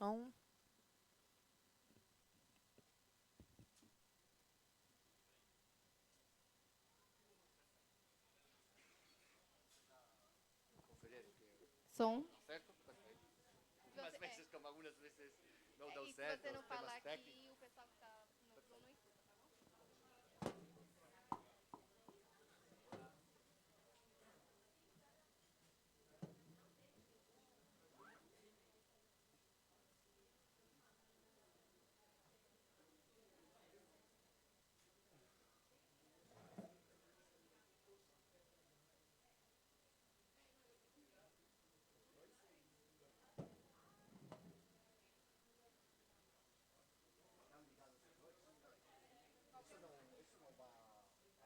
som. Som. Certo? Perfeito. Algumas vezes, como algumas vezes não deu certo, Se você não os falar temas aqui, técnicos. o pessoal que está no Zoom não escuta, tá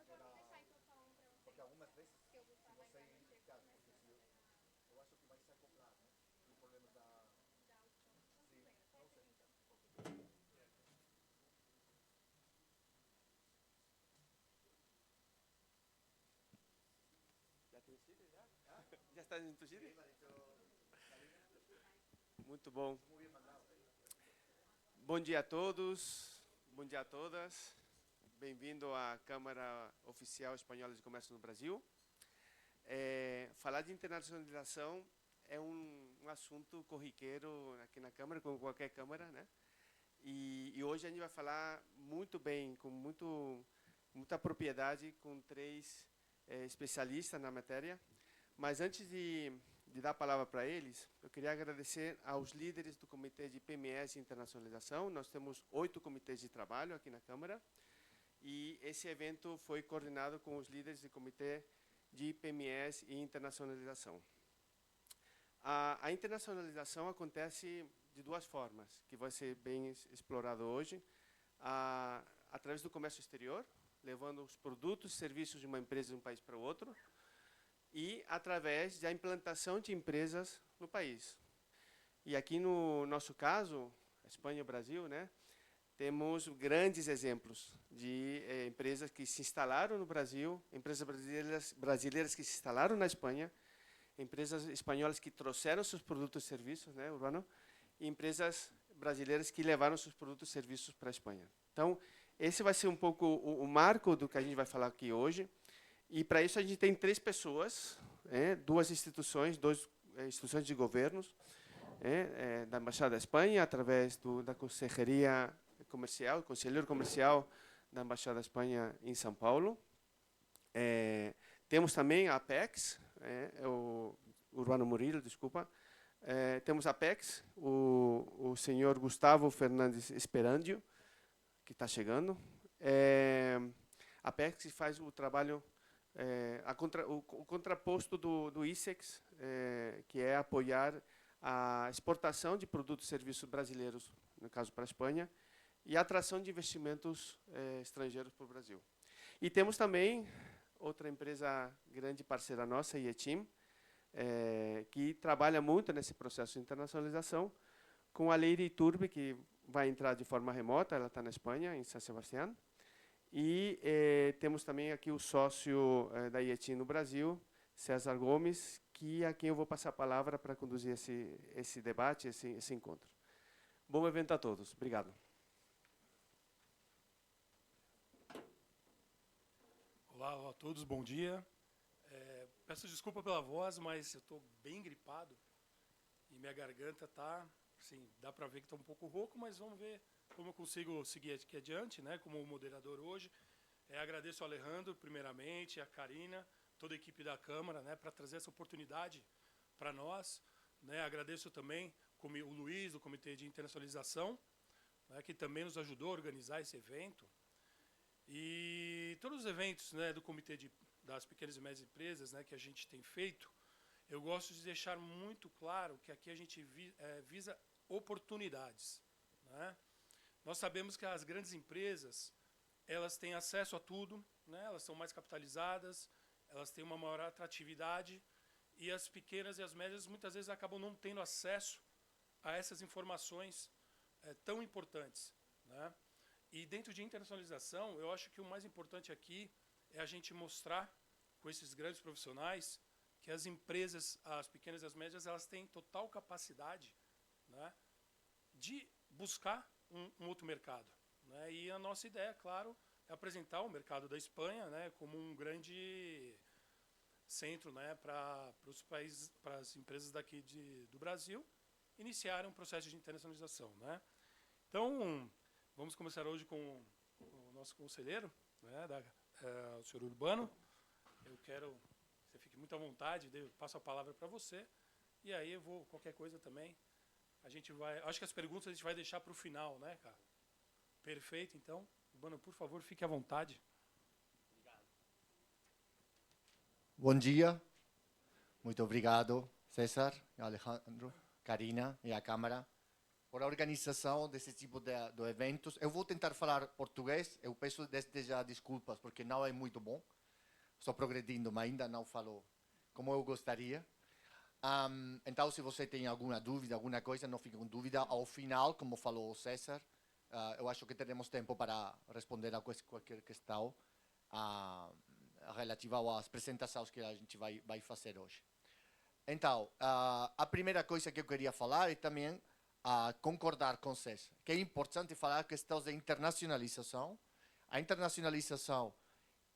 bom? Isso não vai gerar. Porque algumas vezes, se você. Porque se eu acho que vai se acoplar, né? E o problema da. Sim, não sei. Já tem Chile, já? Já está em Chile? Muito bom. Bom dia a todos, bom dia a todas. Bem-vindo à Câmara Oficial Espanhola de Comércio no Brasil. Falar de internacionalização é um assunto corriqueiro aqui na Câmara, como qualquer Câmara, né? E hoje a gente vai falar muito bem, com muita propriedade, com três especialistas na matéria. Mas antes de dar a palavra para eles, eu queria agradecer aos líderes do Comitê de PMS e Internacionalização. Nós temos 8 comitês de trabalho aqui na Câmara, e esse evento foi coordenado com os líderes do Comitê de PMS e Internacionalização. A internacionalização acontece de duas formas, que vai ser bem explorado hoje, através do comércio exterior, levando os produtos e serviços de uma empresa de um país para o outro, e através da implantação de empresas no país. E aqui no nosso caso, Espanha e Brasil, né, temos grandes exemplos de empresas que se instalaram no Brasil, empresas brasileiras que se instalaram na Espanha, empresas espanholas que trouxeram seus produtos e serviços, né, Urbano, e empresas brasileiras que levaram seus produtos e serviços para a Espanha. Então, esse vai ser um pouco o marco do que a gente vai falar aqui hoje. E, para isso, a gente tem 3 pessoas, duas instituições, 2 instituições de governos, da Embaixada da Espanha, através da Consejeria Comercial, Conselheiro Comercial da Embaixada da Espanha em São Paulo. Temos também a Apex, o Urbano Murillo, desculpa. Temos a Apex, o senhor Gustavo Fernandes Esperandio, que está chegando. A Apex faz o trabalho, o contraposto do ICEX, que é apoiar a exportação de produtos e serviços brasileiros, no caso para a Espanha, e a atração de investimentos estrangeiros para o Brasil. E temos também outra empresa grande parceira nossa, a IETIM, que trabalha muito nesse processo de internacionalização, com a Leire Iturbe, que vai entrar de forma remota, ela está na Espanha, em San Sebastián. E temos também aqui o sócio da IETIM no Brasil, César Gomes, que a quem eu vou passar a palavra para conduzir esse debate, esse encontro. Bom evento a todos. Obrigado. Olá a todos, bom dia. Peço desculpa pela voz, mas eu estou bem gripado e minha garganta está, assim, dá para ver que está um pouco rouco, mas vamos ver como eu consigo seguir aqui adiante, né, como moderador hoje. Agradeço ao Alejandro, primeiramente, a Karina, toda a equipe da Câmara, né, para trazer essa oportunidade para nós. Né, agradeço também o Luiz, do Comitê de Internacionalização, né, que também nos ajudou a organizar esse evento. E todos os eventos, né, do Comitê das Pequenas e Médias Empresas, né, que a gente tem feito, eu gosto de deixar muito claro que aqui a gente visa oportunidades. Né? Nós sabemos que as grandes empresas, elas têm acesso a tudo, né? Elas são mais capitalizadas, elas têm uma maior atratividade, e as pequenas e as médias muitas vezes acabam não tendo acesso a essas informações tão importantes. Né? E dentro de internacionalização, eu acho que o mais importante aqui é a gente mostrar, com esses grandes profissionais, que as empresas, as pequenas e as médias, elas têm total capacidade, né, de buscar um outro mercado, né? E a nossa ideia, claro, é apresentar o mercado da Espanha, né, como um grande centro, né, para os países, para as empresas daqui do Brasil iniciarem um processo de internacionalização, né? Então, vamos começar hoje com o nosso conselheiro, né, o senhor Urbano. Eu quero que você fique muito à vontade, eu passo a palavra para você, e aí eu vou, qualquer coisa também, a gente vai, acho que as perguntas a gente vai deixar para o final, né, cara? Perfeito, então, Urbano, por favor, fique à vontade. Bom dia, muito obrigado, César, Alejandro, Karina e a Câmara, por a organização desse tipo de eventos. Eu vou tentar falar português, eu peço desde já desculpas, porque não é muito bom. Estou progredindo, mas ainda não falo como eu gostaria. Então, se você tem alguma dúvida, alguma coisa, não fique com dúvida. Ao final, como falou o César, eu acho que teremos tempo para responder a qualquer questão relativa às apresentações que a gente vai fazer hoje. Então, a primeira coisa que eu queria falar é também concordar com o César, que é importante falar questões de internacionalização. A internacionalização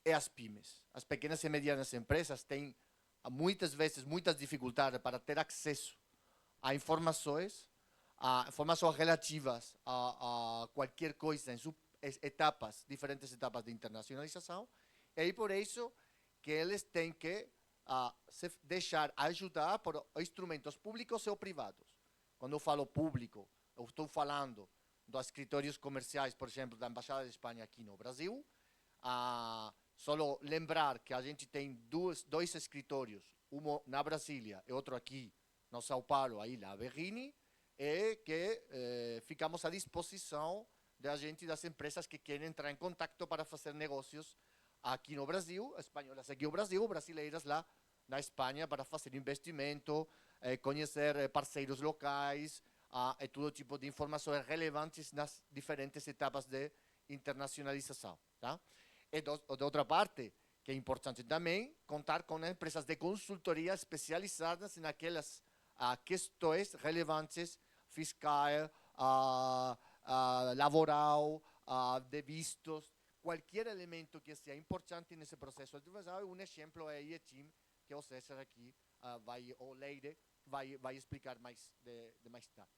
é as PYMEs. As pequenas e medianas empresas têm muitas vezes muitas dificuldades para ter acesso a informações relativas a qualquer coisa em suas etapas, diferentes etapas de internacionalização. E aí por isso que eles têm que se deixar ajudar por instrumentos públicos ou privados. Quando eu falo público, eu estou falando dos escritórios comerciais, por exemplo, da Embaixada de Espanha aqui no Brasil. Só lembrar que a gente tem dois escritórios, um na Brasília e outro aqui no São Paulo, aí na Berrini, e que ficamos à disposição da gente e das empresas que querem entrar em contato para fazer negócios aqui no Brasil, espanholas aqui no Brasil, brasileiras lá na Espanha para fazer investimento, conhecer parceiros locais e todo tipo de informações relevantes nas diferentes etapas de internacionalização. Tá? E de outra parte, que é importante também, contar com empresas de consultoria especializadas naquelas questões relevantes, fiscal, laboral, de vistos, qualquer elemento que seja importante nesse processo de adversário. Um exemplo é a IETIM, que o César aqui, ou Leire, vai explicar mais tarde.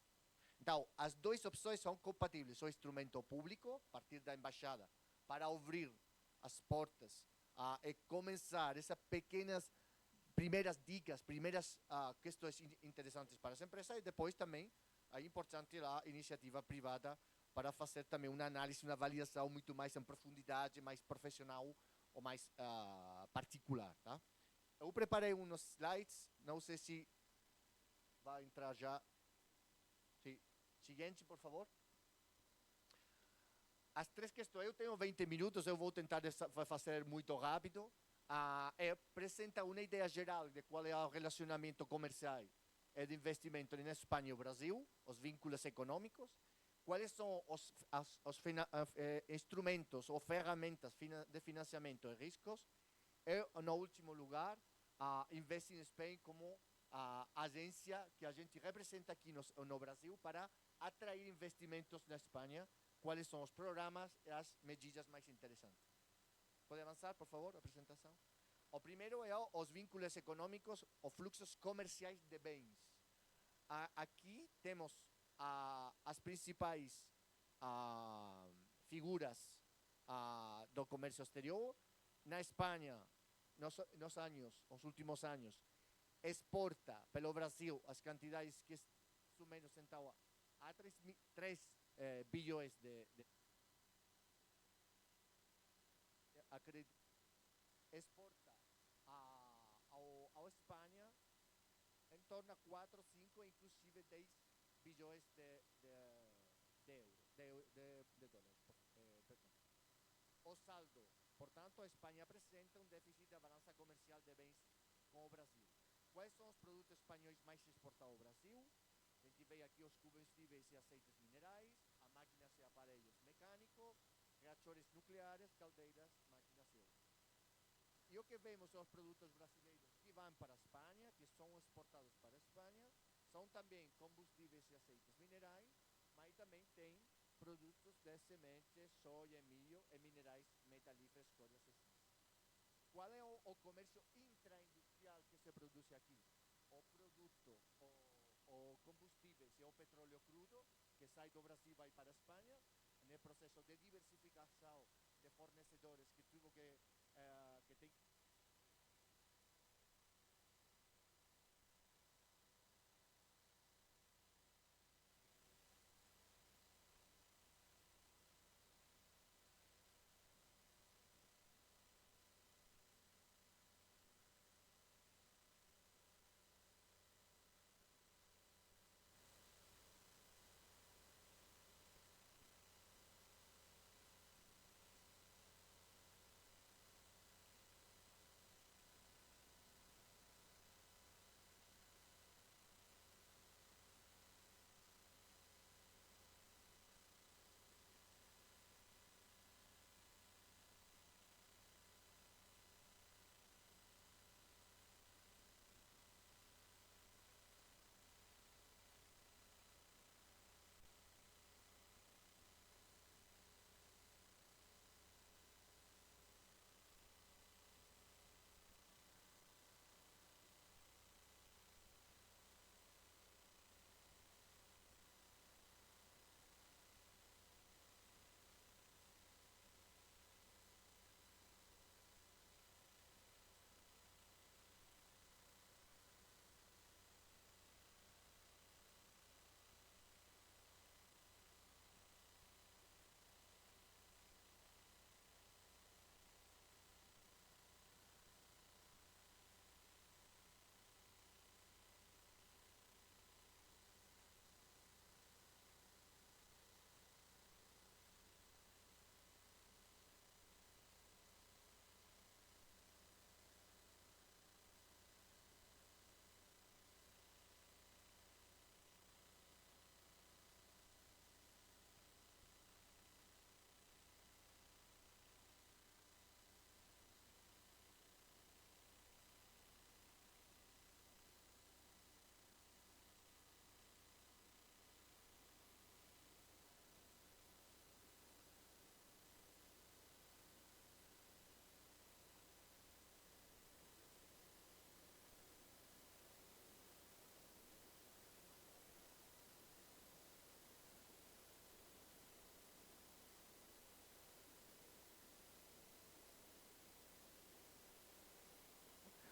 Então, as duas opções são compatíveis. O instrumento público, a partir da embaixada, para abrir as portas e começar essas pequenas primeiras dicas, primeiras questões interessantes para as empresas, e depois também é importante a iniciativa privada para fazer também uma análise, uma avaliação muito mais em profundidade, mais profissional ou mais particular. Tá? Eu preparei uns slides, não sei se vai entrar já. Sim. Seguinte, por favor. As três questões, eu tenho 20 minutos, eu vou tentar fazer muito rápido. Apresenta uma ideia geral de qual é o relacionamento comercial e de investimento na Espanha e no Brasil, os vínculos econômicos, quais são os instrumentos ou ferramentas de financiamento e riscos, e, no último lugar, Invest in Spain como agência que a gente representa aqui no Brasil para atrair investimentos na Espanha. Quais são os programas e as medidas mais interessantes. Pode avançar, por favor, a apresentação? O primeiro é os vínculos econômicos, os fluxos comerciais de bens. Aqui temos as principais figuras do comércio exterior. Na Espanha, nos últimos anos, exporta pelo Brasil as quantidades que mais ou menos então a 3 bilhões exporta ao Espanha em torno a 4, 5, inclusive 10 bilhões de dólares. O saldo, portanto, a Espanha apresenta um déficit da balança comercial de bens com o Brasil. Quais são os produtos espanhóis mais exportados ao Brasil? A gente vê aqui os combustíveis e aceites minerais, a máquinas e aparelhos mecânicos, reatores nucleares, caldeiras, máquinas e outras. E o que vemos são os produtos brasileiros que vão para a Espanha, que são exportados para a Espanha, são também combustíveis e aceites minerais, mas também tem produtos de semente, soja, milho e minerais metalíferos, coisas assim. Qual é o comércio intraindustrial que se produz aqui? O produto, o combustível, se é o petróleo crudo, que sai do Brasil e vai para a Espanha, no processo de diversificação de fornecedores que tuvo que tem.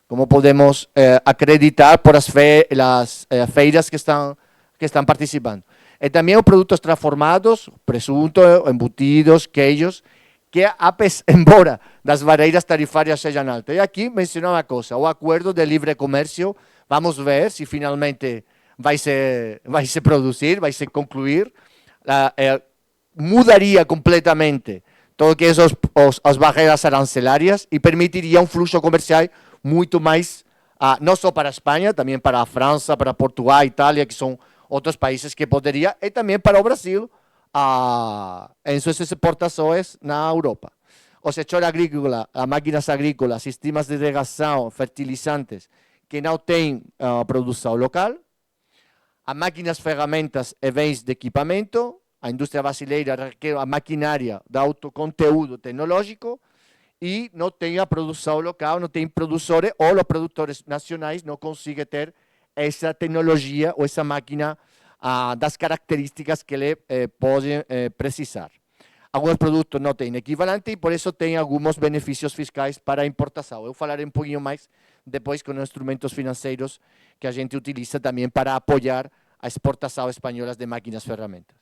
Como podemos acreditar por las feiras que están participando. También productos transformados, presunto, embutidos, queijos, que embora las barreiras tarifarias sean altas. Y aquí menciono una cosa, o acuerdo de libre comercio, vamos a ver si finalmente vai se producir, vai se concluir, mudaría completamente todo que as barreiras arancelarias y permitiría un flujo comercial muito mais, não só para a Espanha, também para a França, para Portugal, Itália, que são outros países que poderia, e também para o Brasil, em suas exportações na Europa. O setor agrícola, máquinas agrícolas, sistemas de irrigação, fertilizantes, que não têm produção local, a máquinas, ferramentas e bens de equipamento, a indústria brasileira requer a maquinária de alto conteúdo tecnológico, e não tem a produção local, não tem produtores, ou os produtores nacionais não conseguem ter essa tecnologia ou essa máquina das características que ele pode precisar. Alguns produtos não têm equivalente e por isso tem alguns benefícios fiscais para a importação. Eu falarei um pouquinho mais depois com os instrumentos financeiros que a gente utiliza também para apoiar a exportação espanhola de máquinas e ferramentas.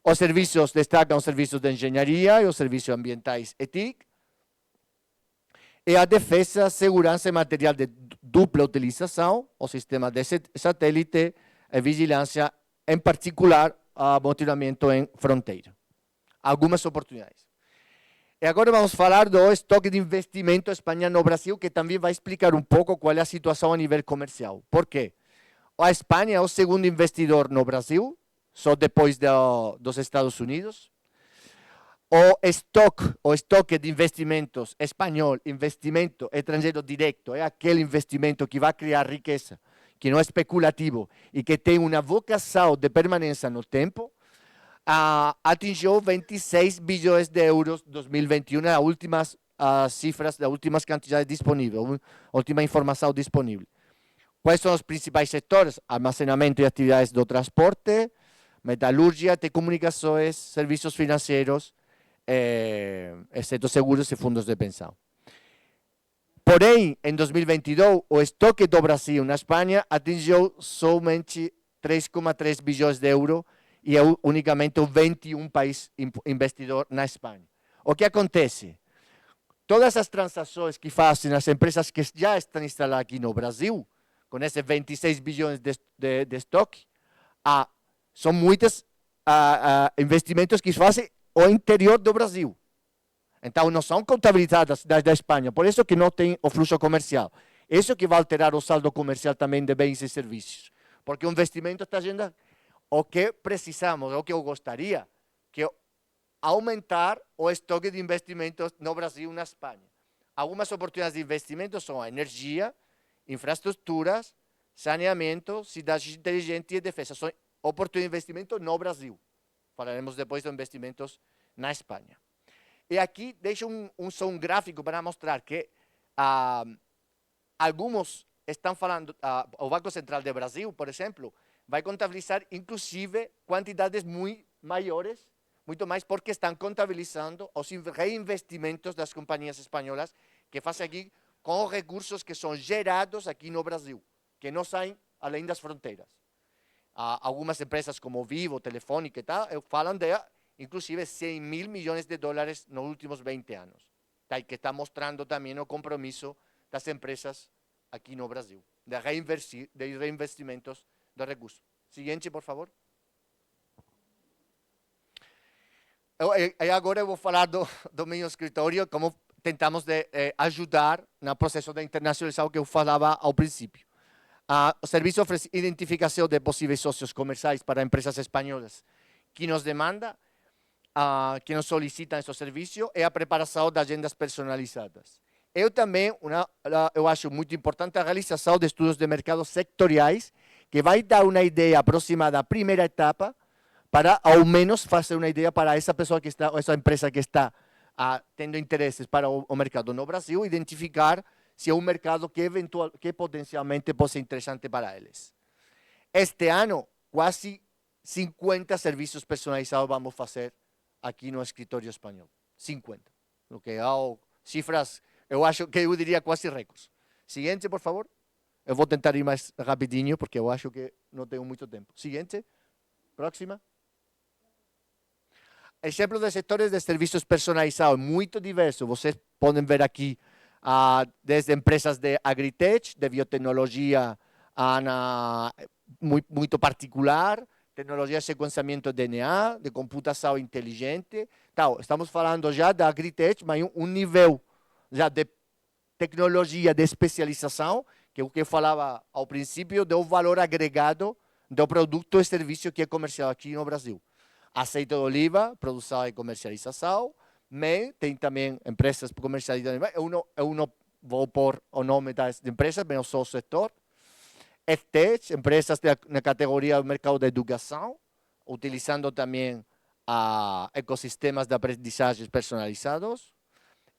Os serviços destacam os serviços de engenharia e os serviços ambientais e TIC, e a defesa, segurança e material de dupla utilização, o sistema de satélite e vigilância, em particular, monitoramento em fronteira. Algumas oportunidades. E agora vamos falar do estoque de investimento espanhol no Brasil, que também vai explicar um pouco qual é a situação a nível comercial. Por quê? A Espanha é o segundo investidor no Brasil, só depois dos Estados Unidos. O estoque de investimentos espanhol, investimento estrangeiro direto, é aquele investimento que vai criar riqueza, que não é especulativo e que tem uma vocação de permanência no tempo. atingiu 26 bilhões de euros em 2021, as últimas cifras, as últimas quantidades disponíveis, a última informação disponível. Quais são os principais setores? Armazenamento e atividades do transporte, metalúrgia, telecomunicações, serviços financeiros, exceto seguros e fundos de pensão. Porém, em 2022, o estoque do Brasil na Espanha atingiu somente 3,3 bilhões de euros e é unicamente o 21 país investidor na Espanha. O que acontece? Todas as transações que fazem as empresas que já estão instaladas aqui no Brasil, com esses 26 bilhões de estoque, são muitos investimentos que fazem ao interior do Brasil. Então, não são contabilizadas da Espanha, por isso que não tem o fluxo comercial. Isso que vai alterar o saldo comercial também de bens e serviços. Porque o investimento está sendo o que precisamos, o que eu gostaria, que aumentar o estoque de investimentos no Brasil e na Espanha. Algumas oportunidades de investimento são a energia, infraestruturas, saneamento, cidades inteligentes e defesa. São oportunidades de investimento no Brasil. Falaremos depois de investimentos na Espanha. E aqui deixo só um gráfico para mostrar que alguns estão falando, o Banco Central do Brasil, por exemplo, vai contabilizar inclusive quantidades muito maiores, muito mais porque estão contabilizando os reinvestimentos das companhias espanholas que fazem aqui com os recursos que são gerados aqui no Brasil, que não saem além das fronteiras. Algumas empresas como Vivo, Telefónica e tal, falam de inclusive 100 mil milhões de dólares nos últimos 20 anos, tá? Que está mostrando também o compromisso das empresas aqui no Brasil, de reinvestimentos de recursos. Seguinte, por favor. Agora eu vou falar do meu escritório, como tentamos ajudar no processo de internacionalização que eu falava ao princípio. O serviço oferece identificação de possíveis sócios comerciais para empresas espanholas que nos demandam, que nos solicitam esse serviço, e a preparação de agendas personalizadas. Eu também, eu acho muito importante a realização de estudos de mercado sectoriais, que vai dar uma ideia aproximada da primeira etapa, para ao menos fazer uma ideia para essa pessoa que está, essa empresa que está tendo interesses para o mercado no Brasil, identificar se é um mercado que potencialmente pode ser interessante para eles. Este ano, quase 50 serviços personalizados vamos fazer aqui no escritório espanhol. 50. O que cifras, eu acho que eu diria quase recordes. Seguinte, por favor. Eu vou tentar ir mais rapidinho, porque eu acho que não tenho muito tempo. Seguinte. Próxima. Exemplo de setores de serviços personalizados, muito diverso. Vocês podem ver aqui, desde empresas de agritech, de biotecnologia muito particular, tecnologia de sequenciamento de DNA, de computação inteligente. Então, estamos falando já da agritech, mas um nível já de tecnologia de especialização, que é o que eu falava ao princípio, do valor agregado do produto e serviço que é comercial aqui no Brasil. Azeite de oliva, produção e comercialização, mas tem também empresas comercializadas. Eu não vou pôr o nome das empresas, mas eu sou o setor. EdTech, empresas na categoria do mercado da educação, utilizando também ecossistemas de aprendizagem personalizados.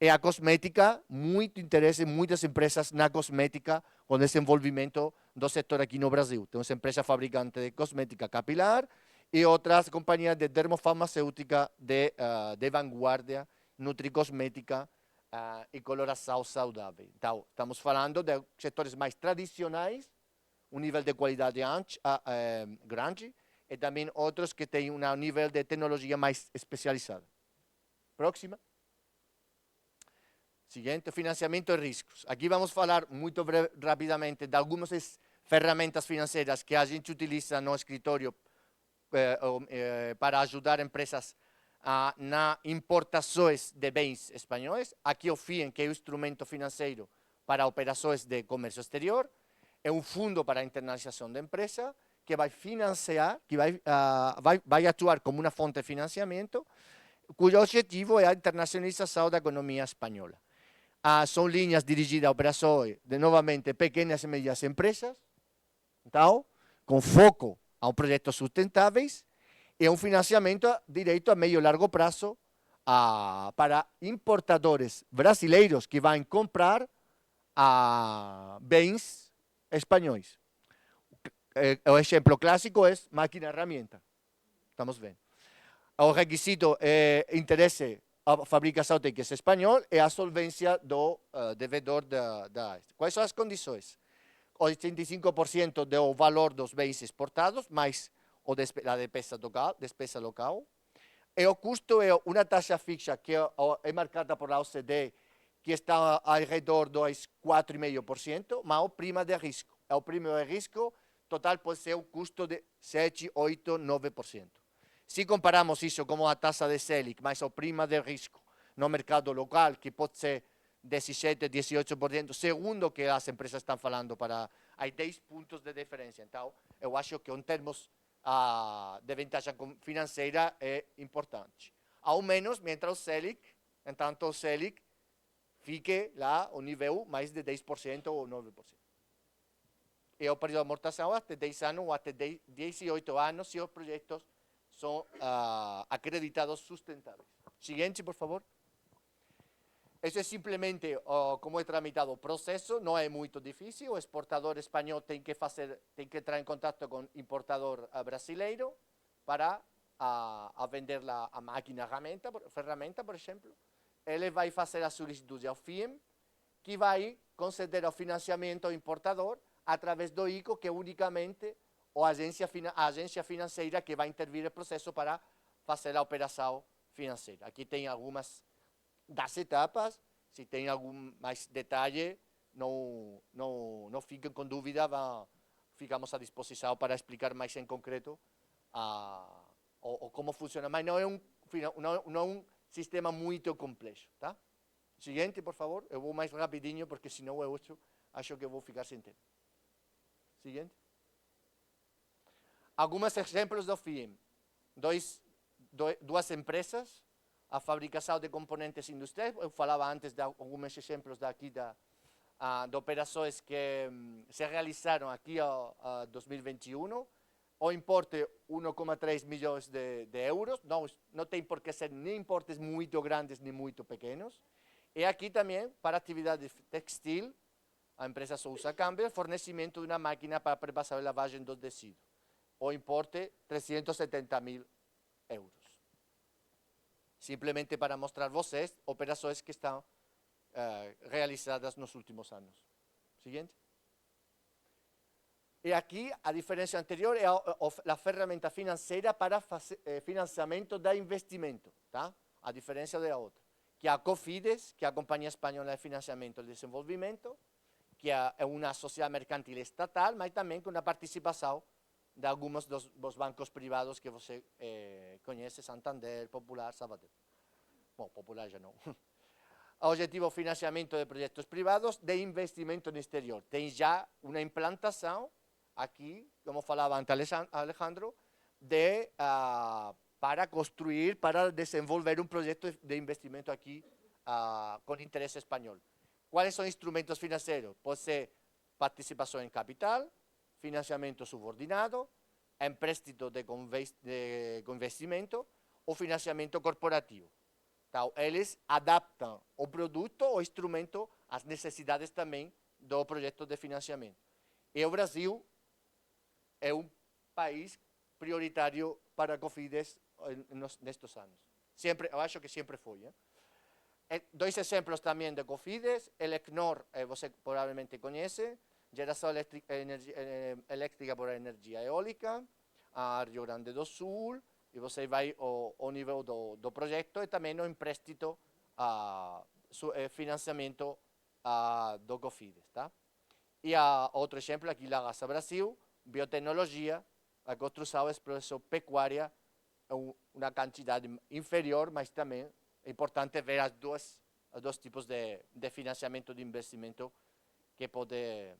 E a cosmética, muito interesse, muitas empresas na cosmética com desenvolvimento do setor aqui no Brasil. Temos empresas fabricantes de cosmética capilar e outras companhias de dermofarmacêutica de vanguarda, nutricosmética e coloração saudável. Então, estamos falando de setores mais tradicionais, um nível de qualidade grande, e também outros que têm um nível de tecnologia mais especializada. Próxima. Seguinte, financiamento e riscos. Aqui vamos falar muito rapidamente de algumas ferramentas financeiras que a gente utiliza no escritório para ajudar empresas na importações de bens espanhóis. Aqui o FIEM, que é o instrumento financeiro para operações de comércio exterior, é um fundo para a internacionalização da empresa que vai financiar, que vai atuar como uma fonte de financiamento, cujo objetivo é a internacionalização da economia espanhola. São linhas dirigidas a operações de, novamente, pequenas e médias empresas, então, com foco a projetos sustentáveis, É um financiamento direito a meio e largo prazo para importadores brasileiros que vão comprar bens espanhóis. O exemplo clássico é máquina-herramienta. Estamos vendo. O requisito interesse a fabricação tem que ser espanhol e a solvência do devedor da. Quais são as condições? 85% do valor dos bens exportados, mais a despesa local. E o custo é uma taxa fixa que é marcada por a OCDE, que está ao redor dos 4,5%, mas o prima de risco. O prêmio de risco total pode ser um custo de 7, 8, 9%. Se comparamos isso com a taxa de Selic, mais o prima de risco no mercado local, que pode ser 17, 18%, segundo o que as empresas estão falando, há 10 pontos de diferença. Então, eu acho que em termos de vantagem financeira é importante. Ao menos, mientras o Selic fique lá ao nível mais de 10% ou 9%. E o período de amortização até 10 anos ou até 18 anos, se os projetos são acreditados sustentáveis. Seguinte, por favor. Isso é simplesmente como é tramitado o processo, não é muito difícil. O exportador espanhol tem que entrar em contato com o importador brasileiro para vender a ferramenta, por exemplo. Ele vai fazer a solicitude ao FIEM, que vai conceder o financiamento ao importador através do ICO, que é unicamente a agência financeira que vai intervir no processo para fazer a operação financeira. Aqui tem algumas das etapas, se tem algum mais detalhe, não fiquem com dúvida, ficamos à disposição para explicar mais em concreto como funciona, mas não é um sistema muito complexo, tá? Seguinte, por favor, eu vou mais rapidinho, porque senão eu acho que eu vou ficar sem tempo. Seguinte. Alguns exemplos do FIEM. Duas empresas, a fabricação de componentes industriais. Eu falava antes de alguns exemplos daqui de operações que se realizaram aqui em 2021. O importe 1,3 milhões de euros. Não tem por que ser nem importes muito grandes nem muito pequenos. E aqui também, para atividade textil, a empresa Sousa Campbell, fornecimento de uma máquina para preparação e lavagem dos tecidos. O importe 370.000 euros. Simplesmente para mostrar a vocês operações que estão realizadas nos últimos anos. Seguinte. E aqui, a diferença anterior é a ferramenta financeira para financiamento de investimento, tá? A diferença da outra. Que é a Cofides, que é a Companhia Espanhola de Financiamento e Desenvolvimento, que é uma sociedade mercantil estatal, mas também com a participação de alguns dos bancos privados que você conhece, Santander, Popular, Sabadell. Bom, Popular já não. Objetivo, financiamento de projetos privados de investimento no exterior. Tem já uma implantação aqui, como falava antes Alejandro, para construir, para desenvolver um projeto de investimento aqui com interesse espanhol. Quais são os instrumentos financeiros? Pode ser participação em capital, financiamento subordinado, empréstito de investimento ou financiamento corporativo. Então, eles adaptam o produto ou instrumento às necessidades também do projeto de financiamento. E o Brasil é um país prioritário para a Cofides nestes anos. Eu acho que sempre foi. Dois exemplos também de Cofides. Elecnor, você provavelmente conhece, geração elétrica por energia eólica, a Rio Grande do Sul, e você vai ao nível do projeto e também no empréstito, financiamento do Cofides. Tá? E outro exemplo, aqui na Gasa Brasil, biotecnologia, a construção e exploração pecuária, uma quantidade inferior, mas também é importante ver os dois tipos de financiamento de investimento que pode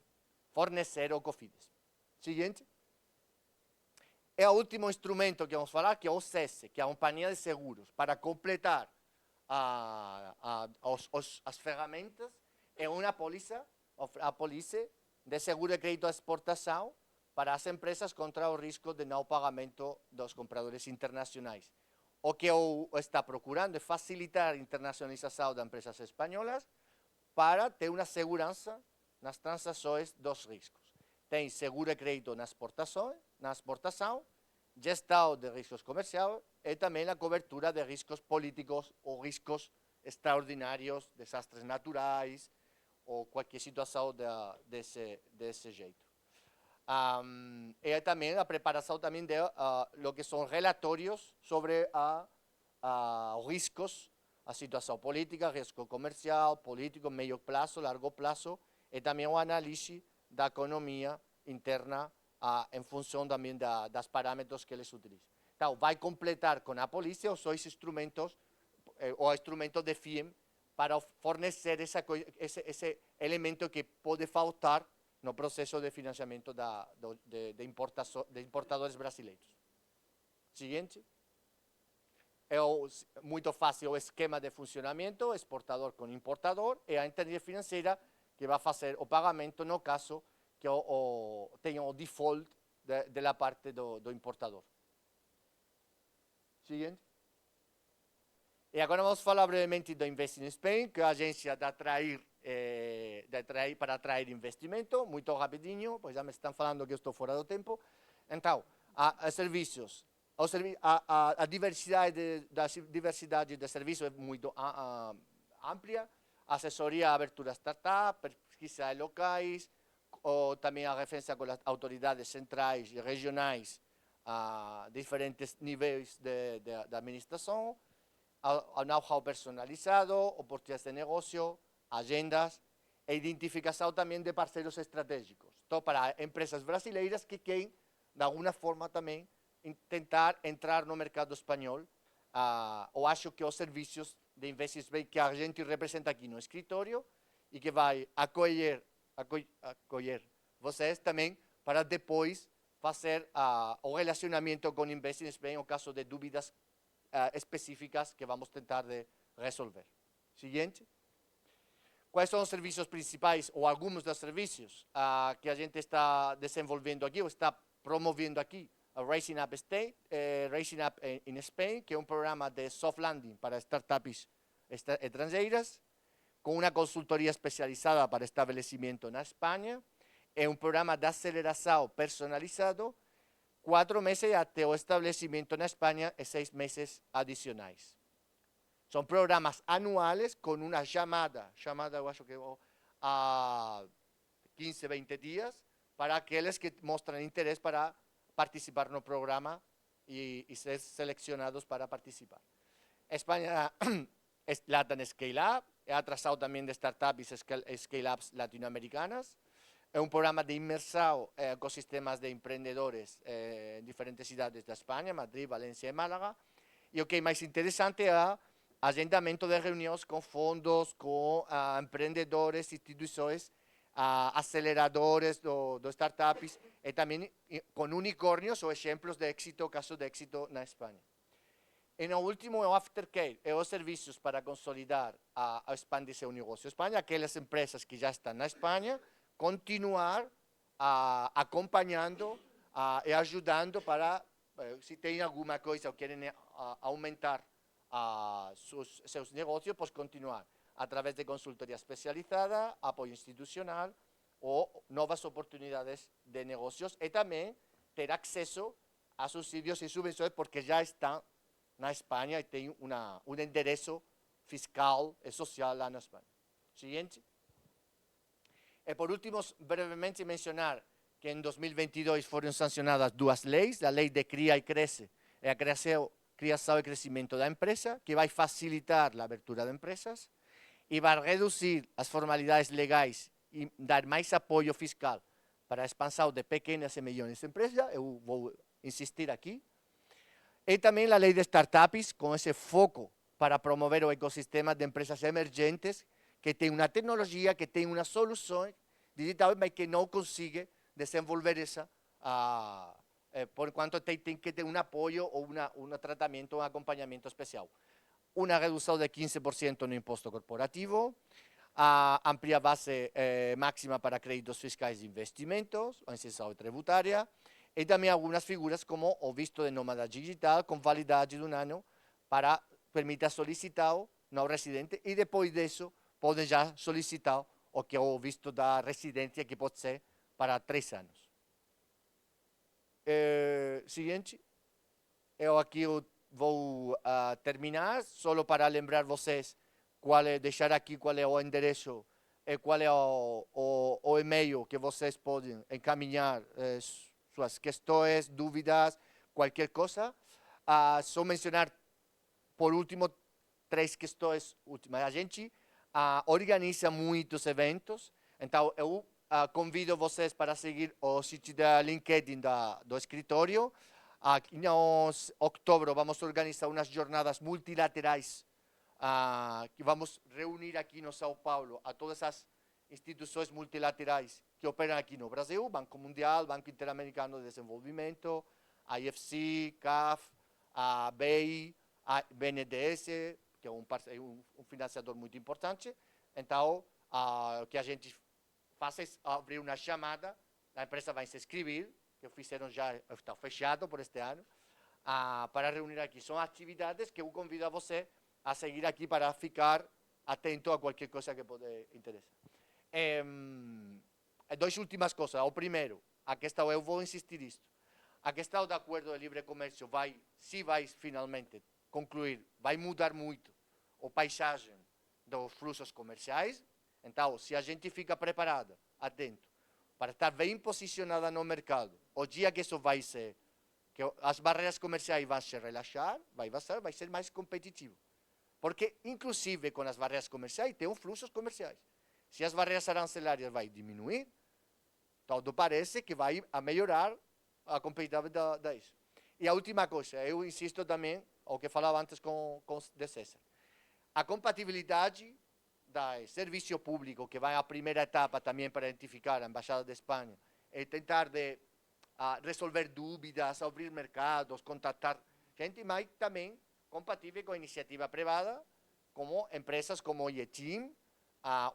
fornecer o Cofides. Seguinte. É o último instrumento que vamos falar, que é o CESE, que é a Companhia de Seguros, para completar as ferramentas, é uma apólice de seguro de crédito à exportação para as empresas contra o risco de não pagamento dos compradores internacionais. O que está procurando é facilitar a internacionalização das empresas espanholas para ter uma segurança nas transações dos riscos. Tem seguro de crédito na exportação, gestão de riscos comerciais e também a cobertura de riscos políticos ou riscos extraordinários, desastres naturais ou qualquer situação desse jeito. E também a preparação também de lo que são relatórios sobre os riscos, a situação política, risco comercial, político, meio prazo, largo prazo, e também o análise da economia interna em função também das parâmetros que eles utilizam. Então, vai completar com a polícia os seus instrumentos, o instrumento de FIEM, para fornecer esse elemento que pode faltar no processo de financiamento de importadores brasileiros. Seguinte. É muito fácil o esquema de funcionamento, exportador com importador, e a entidade financeira que vai fazer o pagamento no caso que tenha o default da parte do importador. Seguinte. E agora vamos falar brevemente do Invest in Spain, que é a agência para atrair investimento, muito rapidinho, pois já me estão falando que eu estou fora do tempo. Então, serviços. A diversidade de serviços é muito ampla, assessoria, abertura startup, pesquisa locais, ou também a referência com as autoridades centrais e regionais a diferentes níveis de administração, ao know-how personalizado, oportunidades de negócio, agendas e identificação também de parceiros estratégicos. Então, para empresas brasileiras que querem, de alguma forma também, tentar entrar no mercado espanhol, ou acho que os serviços de Investisbank que a gente representa aqui no escritório e que vai acolher vocês também para depois fazer o relacionamento com Investisbank no caso de dúvidas específicas que vamos tentar de resolver. Seguinte. Quais são os serviços principais ou alguns dos serviços que a gente está desenvolvendo aqui ou está promovendo aqui? Raising Up in Spain, que é um programa de soft landing para startups estrangeiras, com uma consultoria especializada para estabelecimento na Espanha, é um programa de aceleração personalizado, 4 meses até o estabelecimento na Espanha e 6 meses adicionais. São programas anuais com uma chamada eu acho que a 15, 20 dias, para aqueles que mostram interesse para participar no programa e ser selecionados para participar. Espanha é Latin Scale Up, é atrasado também de startups e scale-ups latino-americanas, é um programa de imersão em ecossistemas de empreendedores em diferentes cidades da Espanha, Madrid, Valência e Málaga, e o que é mais interessante é agendamento de reuniões com fundos, com empreendedores, instituições, aceleradores do startups e também com unicórnios ou exemplos de êxito, casos de êxito na Espanha. E no último é o aftercare, é os serviços para consolidar a expandir seu negócio em Espanha, aquelas empresas que já estão na Espanha, continuar acompanhando e ajudando para, se tem alguma coisa ou querem aumentar seus negócios, pois continuar através de consultoria especializada, apoio institucional ou novas oportunidades de negócios e também ter acesso a subsídios e subvenções porque já estão na Espanha e tem um endereço fiscal e social lá na Espanha. Seguinte. E por último, brevemente mencionar que em 2022 foram sancionadas 2 leis, a lei de Cria e Cresce e a criação e crescimento da empresa, que vai facilitar a abertura de empresas e vai reduzir as formalidades legais e dar mais apoio fiscal para a expansão de pequenas e medianas empresas, eu vou insistir aqui. E também a lei de startups, com esse foco para promover o ecossistema de empresas emergentes, que tem uma tecnologia, que tem uma solução digital, mas que não consegue desenvolver essa, por enquanto tem que ter um apoio ou um tratamento, um acompanhamento especial. Uma redução de 15% no imposto corporativo, amplia base máxima para créditos fiscais e investimentos, a isenção tributária, e também algumas figuras como o visto de nómada digital com validade de 1 ano para permitir solicitar não residente e depois disso podem já solicitar o que é o visto da residência que pode ser para 3 anos. Seguinte, eu aqui vou terminar, só para lembrar vocês deixar aqui qual é o endereço e qual é o e-mail que vocês podem encaminhar suas questões, dúvidas, qualquer coisa. Só mencionar, por último, 3 questões últimas. A gente organiza muitos eventos, então eu convido vocês para seguir o sítio da LinkedIn do escritório. Em outubro vamos organizar umas jornadas multilaterais que vamos reunir aqui no São Paulo a todas as instituições multilaterais que operam aqui no Brasil, Banco Mundial, Banco Interamericano de Desenvolvimento, IFC, CAF, a BEI, a BNDES, que é um financiador muito importante. Então, o que a gente faz é abrir uma chamada, a empresa vai se inscrever, que fizeram já, está fechado por este ano, para reunir aqui. São atividades que eu convido a você a seguir aqui para ficar atento a qualquer coisa que pode interessar. 2 últimas coisas. O primeiro, a questão, eu vou insistir nisto, a questão do acordo de livre comércio se vai finalmente concluir, vai mudar muito a paisagem dos fluxos comerciais. Então, se a gente fica preparado, atento, para estar bem posicionada no mercado, o dia que isso vai ser, que as barreiras comerciais vão se relaxar, vai ser mais competitivo. Porque, inclusive, com as barreiras comerciais, tem fluxos comerciais. Se as barreiras arancelárias vão diminuir, tudo parece que vai melhorar a competitividade disso. E a última coisa, eu insisto também, o que falava antes de César, a compatibilidade do serviço público, que vai à primeira etapa também para identificar a Embaixada de Espanha, e tentar resolver dúvidas, abrir mercados, contactar gente, mas também compatível com a iniciativa privada, como empresas como o IETIM,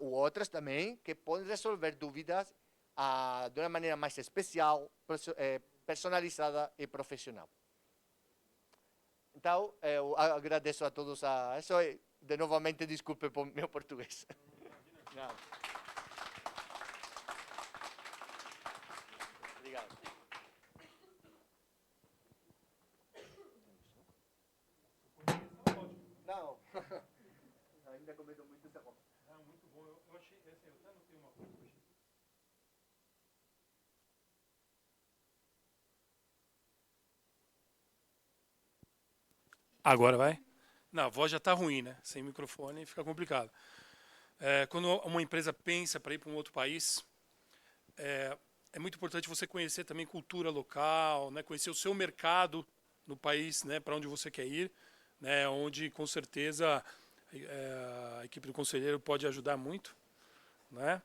ou outras também, que podem resolver dúvidas de uma maneira mais especial, personalizada e profissional. Então, eu agradeço a todos. De novamente, desculpe por meu português. Não. Obrigado. Não. Ainda cometo muito essa coisa. Muito bom. Eu achei, eu até anotei uma coisa. Agora vai? Não, a voz já está ruim, né? Sem microfone fica complicado. Quando uma empresa pensa para ir para um outro país, é muito importante você conhecer também cultura local, né? Conhecer o seu mercado no país, né? Para onde você quer ir, né? Onde, com certeza, a equipe do conselheiro pode ajudar muito, né?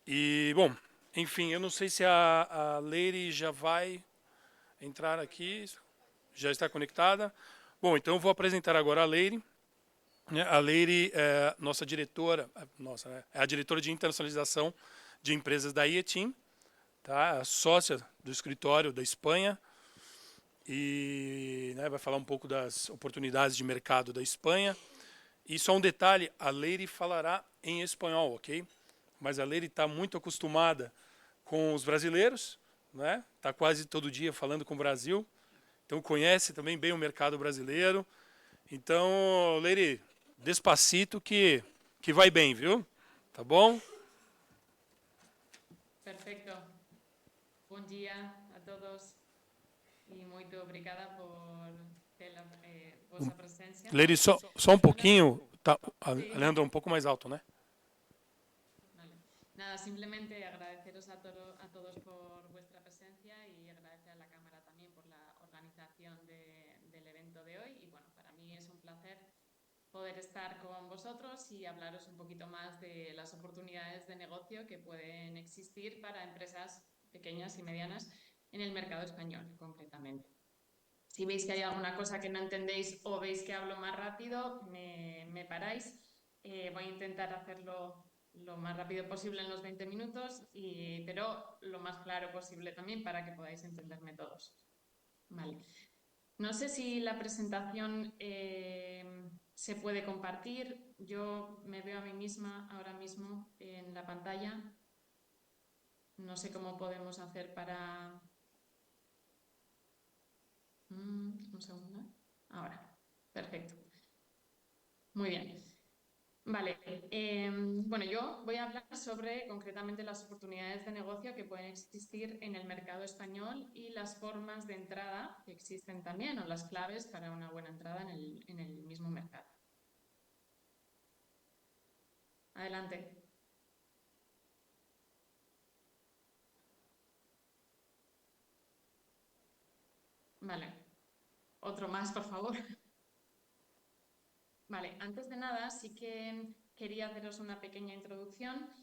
E, bom, enfim, eu não sei se a Leire já vai entrar aqui, já está conectada. Bom, então eu vou apresentar agora a Leire. A Leire é nossa diretora, é a diretora de internacionalização de empresas da IETIM, tá? A sócia do escritório da Espanha, e vai falar um pouco das oportunidades de mercado da Espanha. E só um detalhe, a Leire falará em espanhol, ok? Mas a Leire está muito acostumada com os brasileiros, né? Está quase todo dia falando com o Brasil. Então, conhece também bem o mercado brasileiro. Então, Leire, despacito que vai bem, viu? Tá bom? Perfecto. Bom dia a todos e muito obrigada pela vossa presença. Leire, só um pouquinho. Tá, Leandro, um pouco mais alto, né? Vale. Nada, simplemente agradeceros a todos por vuestra presencia y agradecer a la Cámara también por la organización del evento de hoy. Y bueno, para mí es un placer poder estar con vosotros y hablaros un poquito más de las oportunidades de negocio que pueden existir para empresas pequeñas y medianas en el mercado español, concretamente. Si veis que hay alguna cosa que no entendéis o veis que hablo más rápido, me paráis. Voy a intentar hacerlo lo más rápido posible en los 20 minutos, pero lo más claro posible también para que podáis entenderme todos. Vale. No sé si la presentación se puede compartir. Yo me veo a mí misma ahora mismo en la pantalla. No sé cómo podemos hacer para... un segundo. Ahora. Perfecto. Muy bien. Vale, bueno, yo voy a hablar sobre concretamente las oportunidades de negocio que pueden existir en el mercado español y las formas de entrada que existen también, o las claves para una buena entrada en el mismo mercado. Adelante. Vale. Otro más, por favor. Vale, antes de nada sí que quería haceros una pequeña introducción.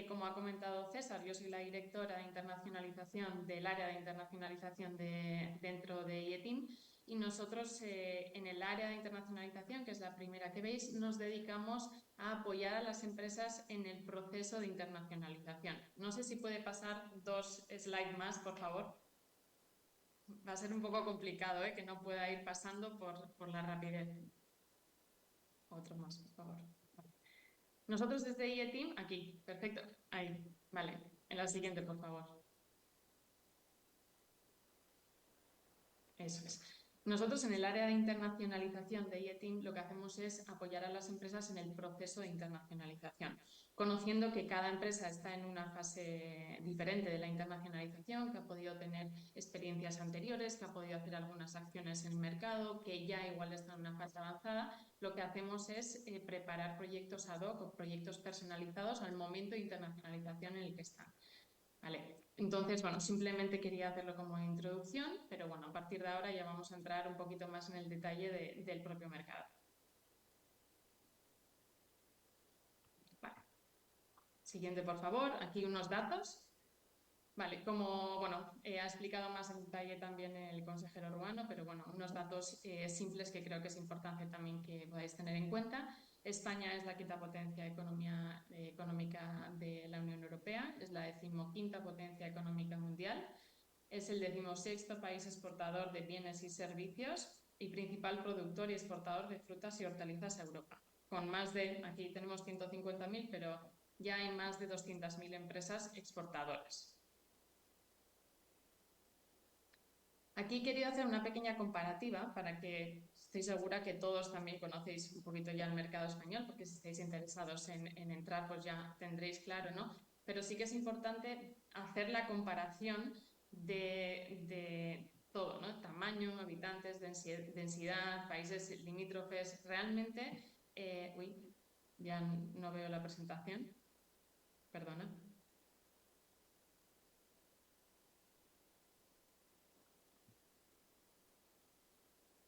Como ha comentado César, yo soy la directora de internacionalización del área de internacionalización dentro de IETIM, y nosotros en el área de internacionalización, que es la primera que veis, nos dedicamos a apoyar a las empresas en el proceso de internacionalización. No sé si puede pasar 2 slides más, por favor. Va a ser un poco complicado, que no pueda ir pasando por la rapidez. Otro más, por favor. Vale. Nosotros desde IETIM, aquí, perfecto, ahí, vale. En la siguiente, por favor. Eso es. Nosotros en el área de internacionalización de IETIM lo que hacemos es apoyar a las empresas en el proceso de internacionalización, conociendo que cada empresa está en una fase diferente de la internacionalización, que ha podido tener experiencias anteriores, que ha podido hacer algunas acciones en el mercado, que ya igual está en una fase avanzada. Lo que hacemos es preparar proyectos ad hoc o proyectos personalizados al momento de internacionalización en el que están. Vale. Entonces, bueno, simplemente quería hacerlo como introducción, pero bueno, a partir de ahora ya vamos a entrar un poquito más en el detalle del propio mercado. Vale. Siguiente, por favor. Aquí unos datos. Vale, como bueno, ha explicado más en detalle también el consejero Ruano, pero bueno, unos datos simples que creo que es importante también que podáis tener en cuenta. España es la quinta potencia económica de la Unión Europea, es la 15ª potencia económica mundial, es el 16º país exportador de bienes y servicios y principal productor y exportador de frutas y hortalizas a Europa, con más de, aquí tenemos 150.000, pero ya hay más de 200.000 empresas exportadoras. Aquí he querido hacer una pequeña comparativa para que estoy segura que todos también conocéis un poquito ya el mercado español, porque si estáis interesados en entrar, pues ya tendréis claro, ¿no? Pero sí que es importante hacer la comparación de todo, ¿no? Tamaño, habitantes, densidad, países limítrofes. Realmente, uy, ya no veo la presentación. Perdona.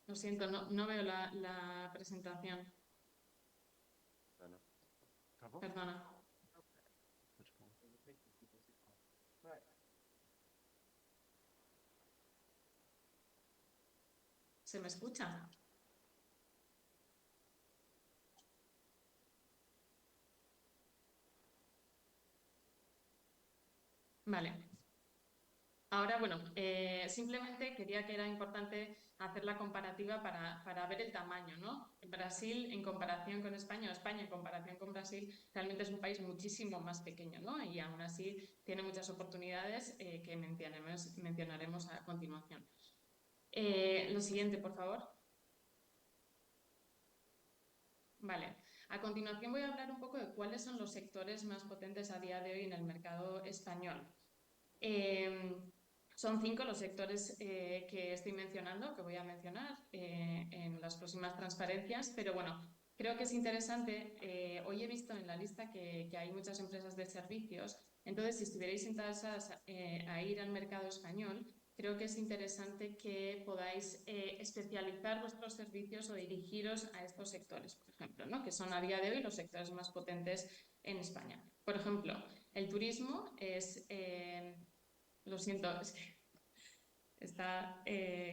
Lo siento, no veo la presentación. Perdona. ¿Se me escucha? Vale. Ahora, bueno, simplemente quería que era importante hacer la comparativa para ver el tamaño, ¿no? Brasil en comparación con España, o España en comparación con Brasil, realmente es un país muchísimo más pequeño, ¿no? Y aún así tiene muchas oportunidades que mencionaremos a continuación. Lo siguiente, por favor. Vale. A continuación voy a hablar un poco de cuáles son los sectores más potentes a día de hoy en el mercado español. Son 5 los sectores que estoy mencionando, que voy a mencionar en las próximas transparencias, pero bueno, creo que es interesante. Hoy he visto en la lista que hay muchas empresas de servicios, entonces si estuvierais interesadas a ir al mercado español, creo que es interesante que podáis especializar vuestros servicios o dirigiros a estos sectores, por ejemplo, ¿no? Que son a día de hoy los sectores más potentes en España. Por ejemplo, el turismo es... lo siento, es que está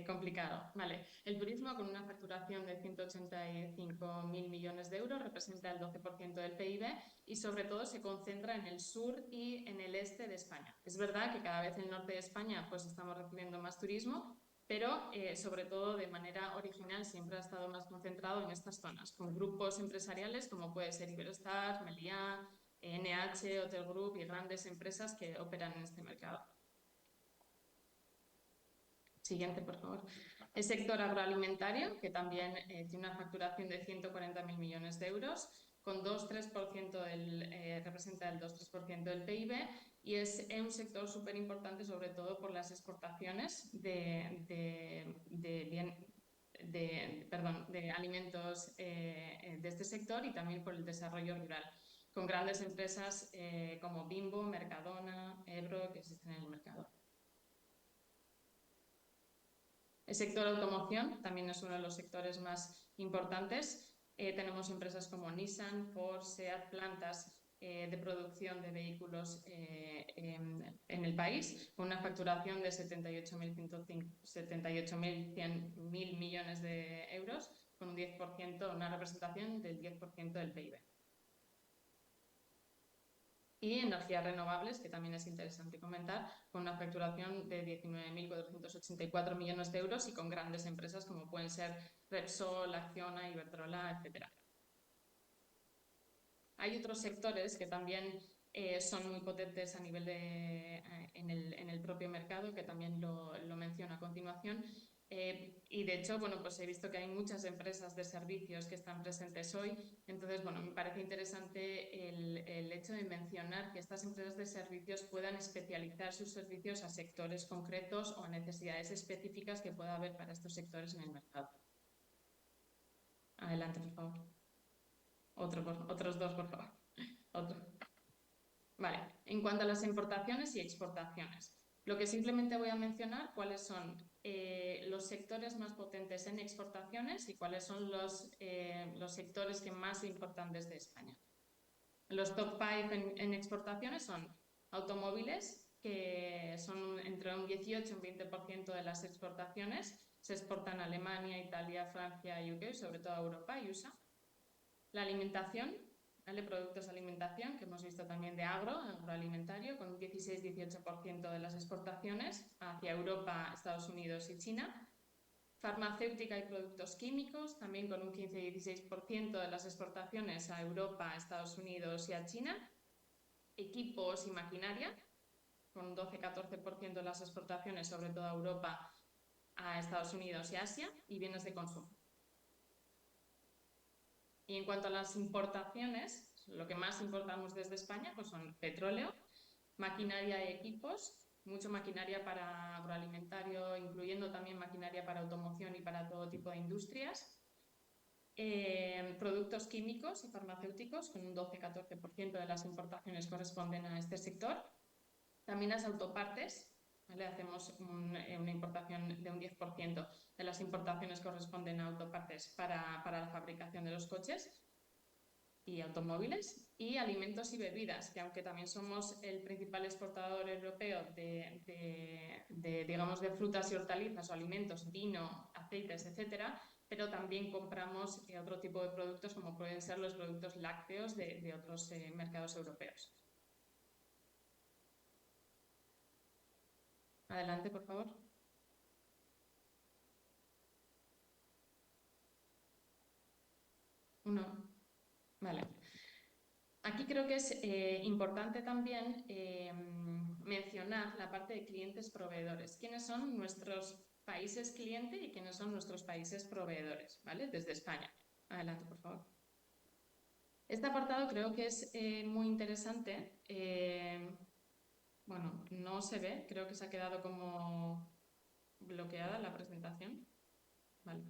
complicado. Vale. El turismo, con una facturación de 185.000 millones de euros, representa el 12% del PIB y sobre todo se concentra en el sur y en el este de España. Es verdad que cada vez en el norte de España pues estamos recibiendo más turismo, pero sobre todo de manera original siempre ha estado más concentrado en estas zonas, con grupos empresariales como puede ser Iberostar, Meliá, NH, Hotel Group y grandes empresas que operan en este mercado. Siguiente, por favor. El sector agroalimentario, que también tiene una facturación de 140.000 millones de euros, con 2,3% representa el 2,3% del PIB y es un sector súper importante sobre todo por las exportaciones de alimentos de este sector y también por el desarrollo rural, con grandes empresas como Bimbo, Mercadona, Ebro, que existen en el mercado. El sector automoción también es uno de los sectores más importantes. Tenemos empresas como Nissan, Ford, SEAT, plantas de producción de vehículos en el país, con una facturación de 78.100 millones de euros, con un 10%, una representación del 10% del PIB. Y energías renovables, que también es interesante comentar, con una facturación de 19.484 millones de euros y con grandes empresas como pueden ser Repsol, Acciona, Iberdrola, etc. Hay otros sectores que también son muy potentes a nivel en el propio mercado, que también lo menciono a continuación. Y de hecho, bueno, pues he visto que hay muchas empresas de servicios que están presentes hoy. Entonces, bueno, me parece interesante el hecho de mencionar que estas empresas de servicios puedan especializar sus servicios a sectores concretos o a necesidades específicas que pueda haber para estos sectores en el mercado. Adelante, por favor. Otros dos, por favor. Otro. Vale, en cuanto a las importaciones y exportaciones, lo que simplemente voy a mencionar cuáles son los sectores más potentes en exportaciones y cuáles son los sectores que más importan desde España. Los top 5 en exportaciones son automóviles, que son entre un 18 y un 20% de las exportaciones. Se exportan a Alemania, Italia, Francia, UK, sobre todo a Europa y USA. La alimentación, ¿vale? Productos de alimentación, que hemos visto también de agroalimentario, con un 16-18% de las exportaciones hacia Europa, Estados Unidos y China. Farmacéutica y productos químicos, también con un 15-16% de las exportaciones a Europa, Estados Unidos y a China. Equipos y maquinaria, con un 12-14% de las exportaciones, sobre todo a Europa, a Estados Unidos y Asia. Y bienes de consumo. Y en cuanto a las importaciones, lo que más importamos desde España pues son petróleo, maquinaria y equipos, mucho maquinaria para agroalimentario, incluyendo también maquinaria para automoción y para todo tipo de industrias, productos químicos y farmacéuticos, con un 12-14% de las importaciones corresponden a este sector. También las autopartes, ¿vale? Hacemos una importación de un 10% de las importaciones corresponden a autopartes para la fabricación de los coches y automóviles. Y alimentos y bebidas, que aunque también somos el principal exportador europeo digamos, de frutas y hortalizas o alimentos, vino, aceites, etcétera, pero también compramos otro tipo de productos como pueden ser los productos lácteos de otros mercados europeos. Adelante, por favor. Uno. Vale. Aquí creo que es importante también mencionar la parte de clientes proveedores. ¿Quiénes son nuestros países cliente y quiénes son nuestros países proveedores? ¿Vale? Desde España. Adelante, por favor. Este apartado creo que es muy interesante. Bueno, no se ve, creo que se ha quedado como bloqueada la presentación. Vale.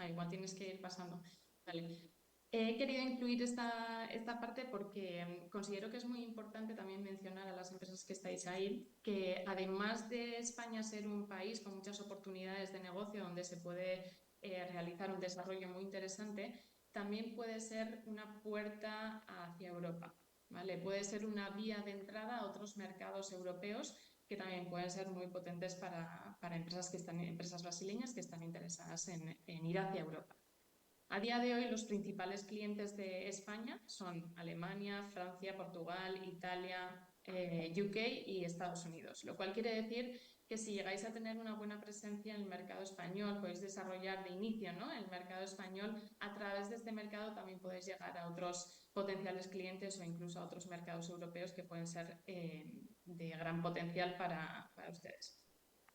Igual tienes que ir pasando. Vale. He querido incluir esta parte porque considero que es muy importante también mencionar a las empresas que estáis ahí que además de España ser un país con muchas oportunidades de negocio donde se puede realizar un desarrollo muy interesante, también puede ser una puerta hacia Europa, ¿vale? Puede ser una vía de entrada a otros mercados europeos que también pueden ser muy potentes para empresas brasileñas que están interesadas en ir hacia Europa. A día de hoy, los principales clientes de España son Alemania, Francia, Portugal, Italia, UK y Estados Unidos, lo cual quiere decir que si llegáis a tener una buena presencia en el mercado español, podéis desarrollar de inicio, ¿no?, el mercado español. A través de este mercado también podéis llegar a otros potenciales clientes o incluso a otros mercados europeos que pueden ser de gran potencial para ustedes.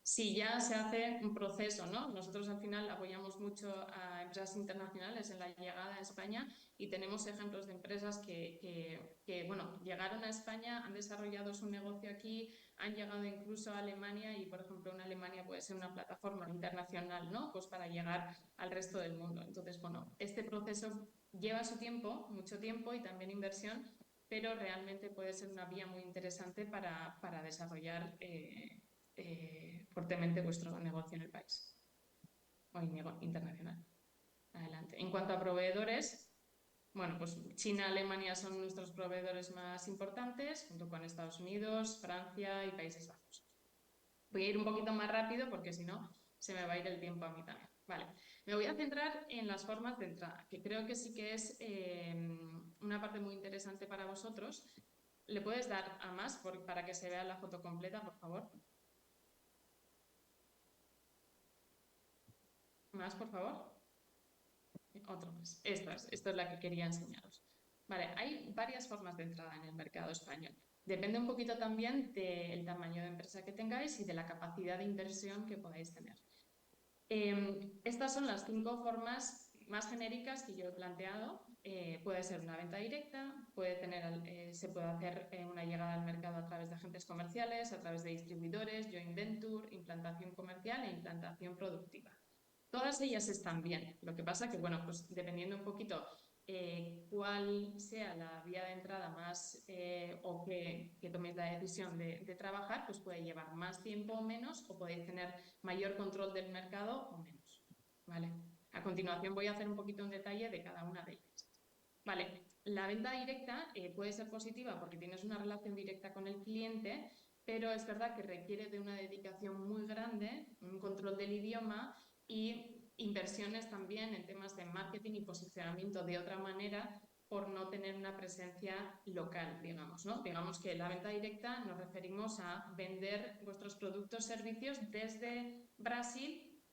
Si ya se hace un proceso, ¿no? Nosotros al final apoyamos mucho a empresas internacionales en la llegada a España y tenemos ejemplos de empresas que bueno, llegaron a España, han desarrollado su negocio aquí, han llegado incluso a Alemania y, por ejemplo, en Alemania puede ser una plataforma internacional, ¿no?, pues para llegar al resto del mundo. Entonces, bueno, este proceso lleva su tiempo, mucho tiempo y también inversión, pero realmente puede ser una vía muy interesante para desarrollar fuertemente vuestro negocio en el país o internacional. Adelante. En cuanto a proveedores, bueno, pues China, Alemania son nuestros proveedores más importantes, junto con Estados Unidos, Francia y Países Bajos. Voy a ir un poquito más rápido porque si no se me va a ir el tiempo a mí también. Vale, me voy a centrar en las formas de entrada, que creo que sí que es una parte muy interesante para vosotros. ¿Le puedes dar a más para que se vea la foto completa, por favor? Más, por favor. Otro más. Esta es la que quería enseñaros. Vale, hay varias formas de entrada en el mercado español. Depende un poquito también del tamaño de empresa que tengáis y de la capacidad de inversión que podáis tener. Estas son las 5 formas más genéricas que yo he planteado. Puede ser una venta directa, se puede hacer una llegada al mercado a través de agentes comerciales, a través de distribuidores, joint venture, implantación comercial e implantación productiva. Todas ellas están bien. Lo que pasa que, bueno, pues dependiendo un poquito cuál sea la vía de entrada más o que toméis la decisión de trabajar, pues puede llevar más tiempo o menos, o podéis tener mayor control del mercado o menos. ¿Vale? A continuación voy a hacer un poquito un detalle de cada una de ellas. Vale, la venta directa puede ser positiva porque tienes una relación directa con el cliente, pero es verdad que requiere de una dedicación muy grande, un control del idioma y inversiones también en temas de marketing y posicionamiento de otra manera por no tener una presencia local, digamos, ¿no? Digamos que la venta directa nos referimos a vender vuestros productos o servicios desde Brasil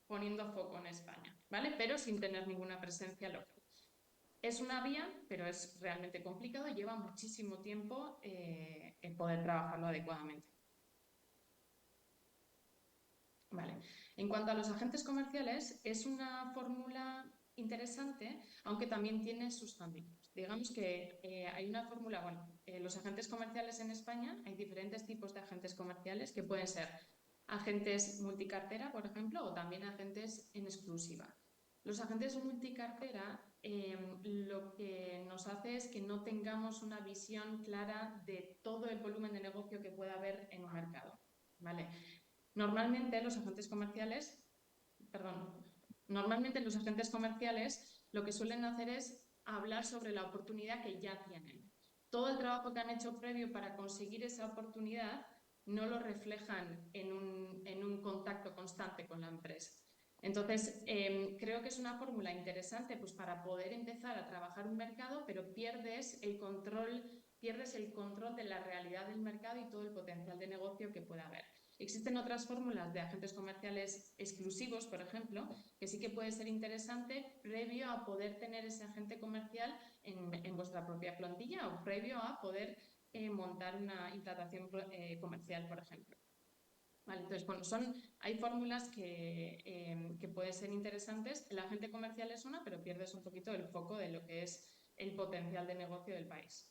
poniendo foco en España, ¿vale? Pero sin tener ninguna presencia local. Es una vía, pero es realmente complicado y lleva muchísimo tiempo en poder trabajarlo adecuadamente. Vale. En cuanto a los agentes comerciales, es una fórmula interesante, aunque también tiene sus hámbitos. Digamos que hay una fórmula, bueno, los agentes comerciales en España, hay diferentes tipos de agentes comerciales que pueden ser agentes multicartera, por ejemplo, o también agentes en exclusiva. Los agentes multicartera lo que nos hace es que no tengamos una visión clara de todo el volumen de negocio que pueda haber en un mercado, ¿vale? Normalmente los agentes comerciales lo que suelen hacer es hablar sobre la oportunidad que ya tienen. Todo el trabajo que han hecho previo para conseguir esa oportunidad no lo reflejan en un contacto constante con la empresa. Entonces, creo que es una fórmula interesante pues, para poder empezar a trabajar un mercado, pero pierdes el control de la realidad del mercado y todo el potencial de negocio que pueda haber. Existen otras fórmulas de agentes comerciales exclusivos, por ejemplo, que sí que puede ser interesante previo a poder tener ese agente comercial en vuestra propia plantilla o previo a poder montar una implantación comercial, por ejemplo. Vale, entonces, bueno, hay fórmulas que pueden ser interesantes. El agente comercial es una, pero pierdes un poquito el foco de lo que es el potencial de negocio del país.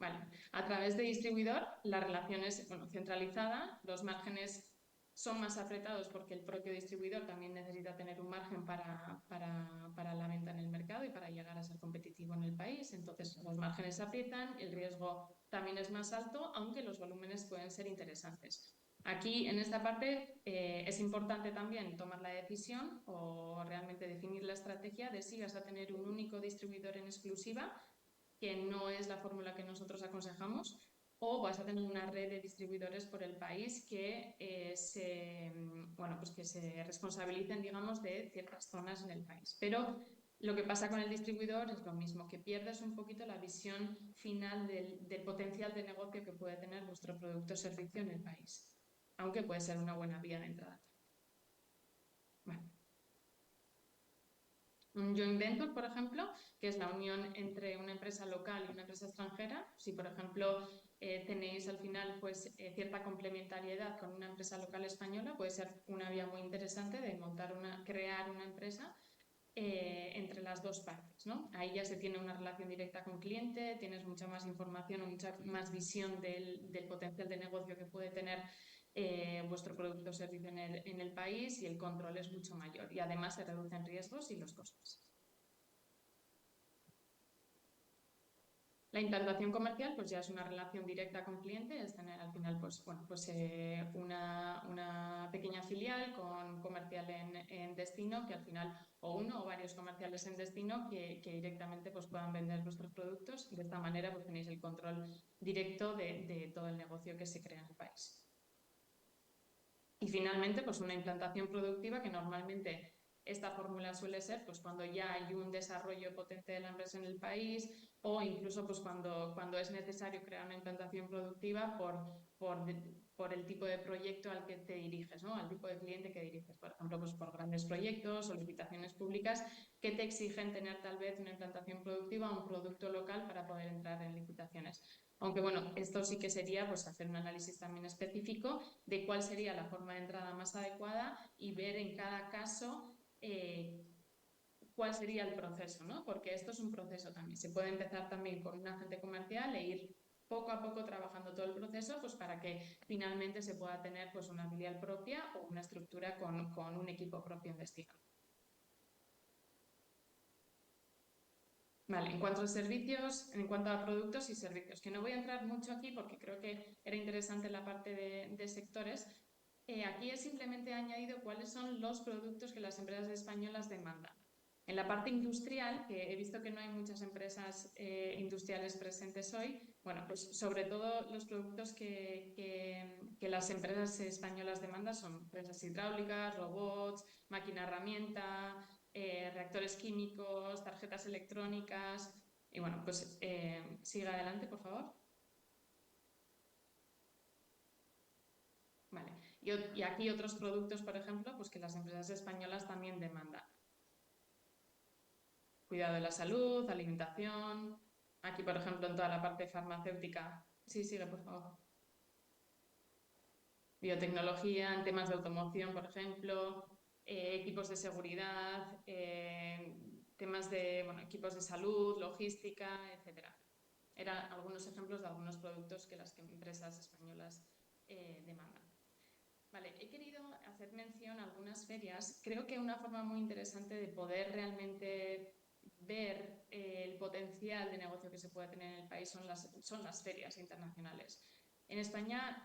Vale. A través de distribuidor, la relación es centralizada, los márgenes son más apretados porque el propio distribuidor también necesita tener un margen para la venta en el mercado y para llegar a ser competitivo en el país. Entonces, los márgenes se aprietan, el riesgo también es más alto, aunque los volúmenes pueden ser interesantes. Aquí, en esta parte, es importante también tomar la decisión o realmente definir la estrategia de si vas a tener un único distribuidor en exclusiva, que no es la fórmula que nosotros aconsejamos, o vas a tener una red de distribuidores por el país que que se responsabilicen, digamos, de ciertas zonas en el país. Pero lo que pasa con el distribuidor es lo mismo, que pierdes un poquito la visión final del potencial de negocio que puede tener vuestro producto o servicio en el país, aunque puede ser una buena vía de entrada. Vale. Un joint venture, por ejemplo, que es la unión entre una empresa local y una empresa extranjera. Si, por ejemplo, tenéis al final pues, cierta complementariedad con una empresa local española, puede ser una vía muy interesante de crear una empresa entre las dos partes, ¿no? Ahí ya se tiene una relación directa con cliente, tienes mucha más información o mucha más visión del potencial de negocio que puede tener vuestro producto o servicio en el país, y el control es mucho mayor, y además se reducen riesgos y los costes. La implantación comercial pues ya es una relación directa con cliente, es tener al final una pequeña filial con comercial en destino, que al final, o uno o varios comerciales en destino que directamente pues puedan vender vuestros productos. De esta manera pues tenéis el control directo de todo el negocio que se crea en el país. Y finalmente pues una implantación productiva, que normalmente esta fórmula suele ser pues cuando ya hay un desarrollo potente de la empresa en el país, o incluso pues cuando es necesario crear una implantación productiva por el tipo de proyecto al que te diriges, ¿no? Al tipo de cliente que diriges. Por ejemplo, pues por grandes proyectos o licitaciones públicas que te exigen tener tal vez una implantación productiva o un producto local para poder entrar en licitaciones. Aunque bueno, esto sí que sería pues hacer un análisis también específico de cuál sería la forma de entrada más adecuada y ver en cada caso cuál sería el proceso, ¿no? Porque esto es un proceso también. Se puede empezar también con un agente comercial e ir poco a poco trabajando todo el proceso pues para que finalmente se pueda tener pues una filial propia o una estructura con un equipo propio en destino. Vale, en cuanto a servicios, en cuanto a productos y servicios, que no voy a entrar mucho aquí porque creo que era interesante la parte de sectores. Aquí he simplemente añadido cuáles son los productos que las empresas españolas demandan. En la parte industrial, que he visto que no hay muchas empresas industriales presentes hoy, bueno, pues sobre todo los productos que las empresas españolas demandan son empresas hidráulicas, robots, máquina herramienta, reactores químicos, tarjetas electrónicas. Y bueno, pues siga adelante, por favor. Vale. Y aquí otros productos, por ejemplo, pues que las empresas españolas también demandan. Cuidado de la salud, alimentación. Aquí, por ejemplo, en toda la parte farmacéutica. Sí, sigue, por favor. Biotecnología, en temas de automoción, por ejemplo. Equipos de seguridad, temas de equipos de salud, logística, etcétera. Eran algunos ejemplos de algunos productos que las empresas españolas demandan. Vale, he querido hacer mención a algunas ferias. Creo que una forma muy interesante de poder realmente ver el potencial de negocio que se puede tener en el país son las ferias internacionales. En España